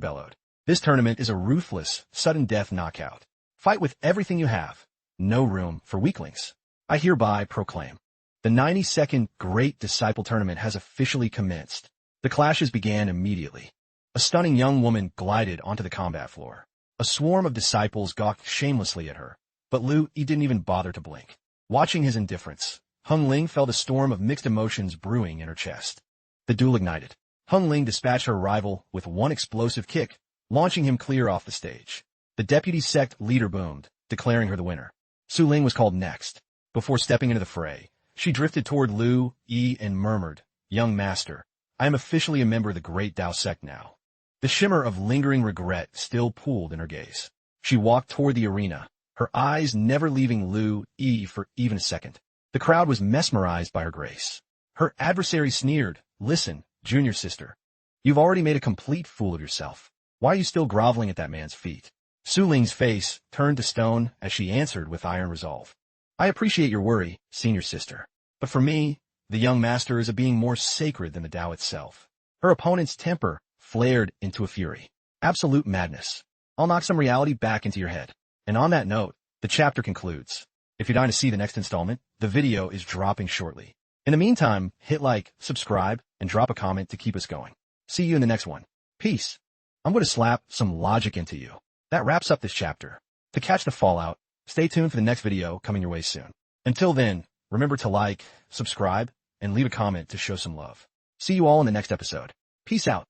bellowed, "This tournament is a ruthless, sudden death knockout. Fight with everything you have. No room for weaklings. I hereby proclaim. The 92nd Great Disciple Tournament has officially commenced." The clashes began immediately. A stunning young woman glided onto the combat floor. A swarm of disciples gawked shamelessly at her, but Lu Yi didn't even bother to blink. Watching his indifference, Hung Ling felt a storm of mixed emotions brewing in her chest. The duel ignited. Hung Ling dispatched her rival with one explosive kick, launching him clear off the stage. The deputy sect leader boomed, declaring her the winner. Su Ling was called next. Before stepping into the fray, she drifted toward Lu Yi and murmured, "Young master, I am officially a member of the Great Tao sect now." The shimmer of lingering regret still pooled in her gaze. She walked toward the arena, her eyes never leaving Lu Yi for even a second. The crowd was mesmerized by her grace. Her adversary sneered, "Listen, junior sister. You've already made a complete fool of yourself. Why are you still groveling at that man's feet?" Su Ling's face turned to stone as she answered with iron resolve. "I appreciate your worry, senior sister. But for me, the young master is a being more sacred than the Tao itself." Her opponent's temper flared into a fury. Absolute madness. I'll knock some reality back into your head. And on that note, the chapter concludes. If you're dying to see the next installment, the video is dropping shortly. In the meantime, hit like, subscribe, and drop a comment to keep us going. See you in the next one. Peace. I'm going to slap some logic into you. That wraps up this chapter. To catch the fallout, stay tuned for the next video coming your way soon. Until then, remember to like, subscribe, and leave a comment to show some love. See you all in the next episode. Peace out.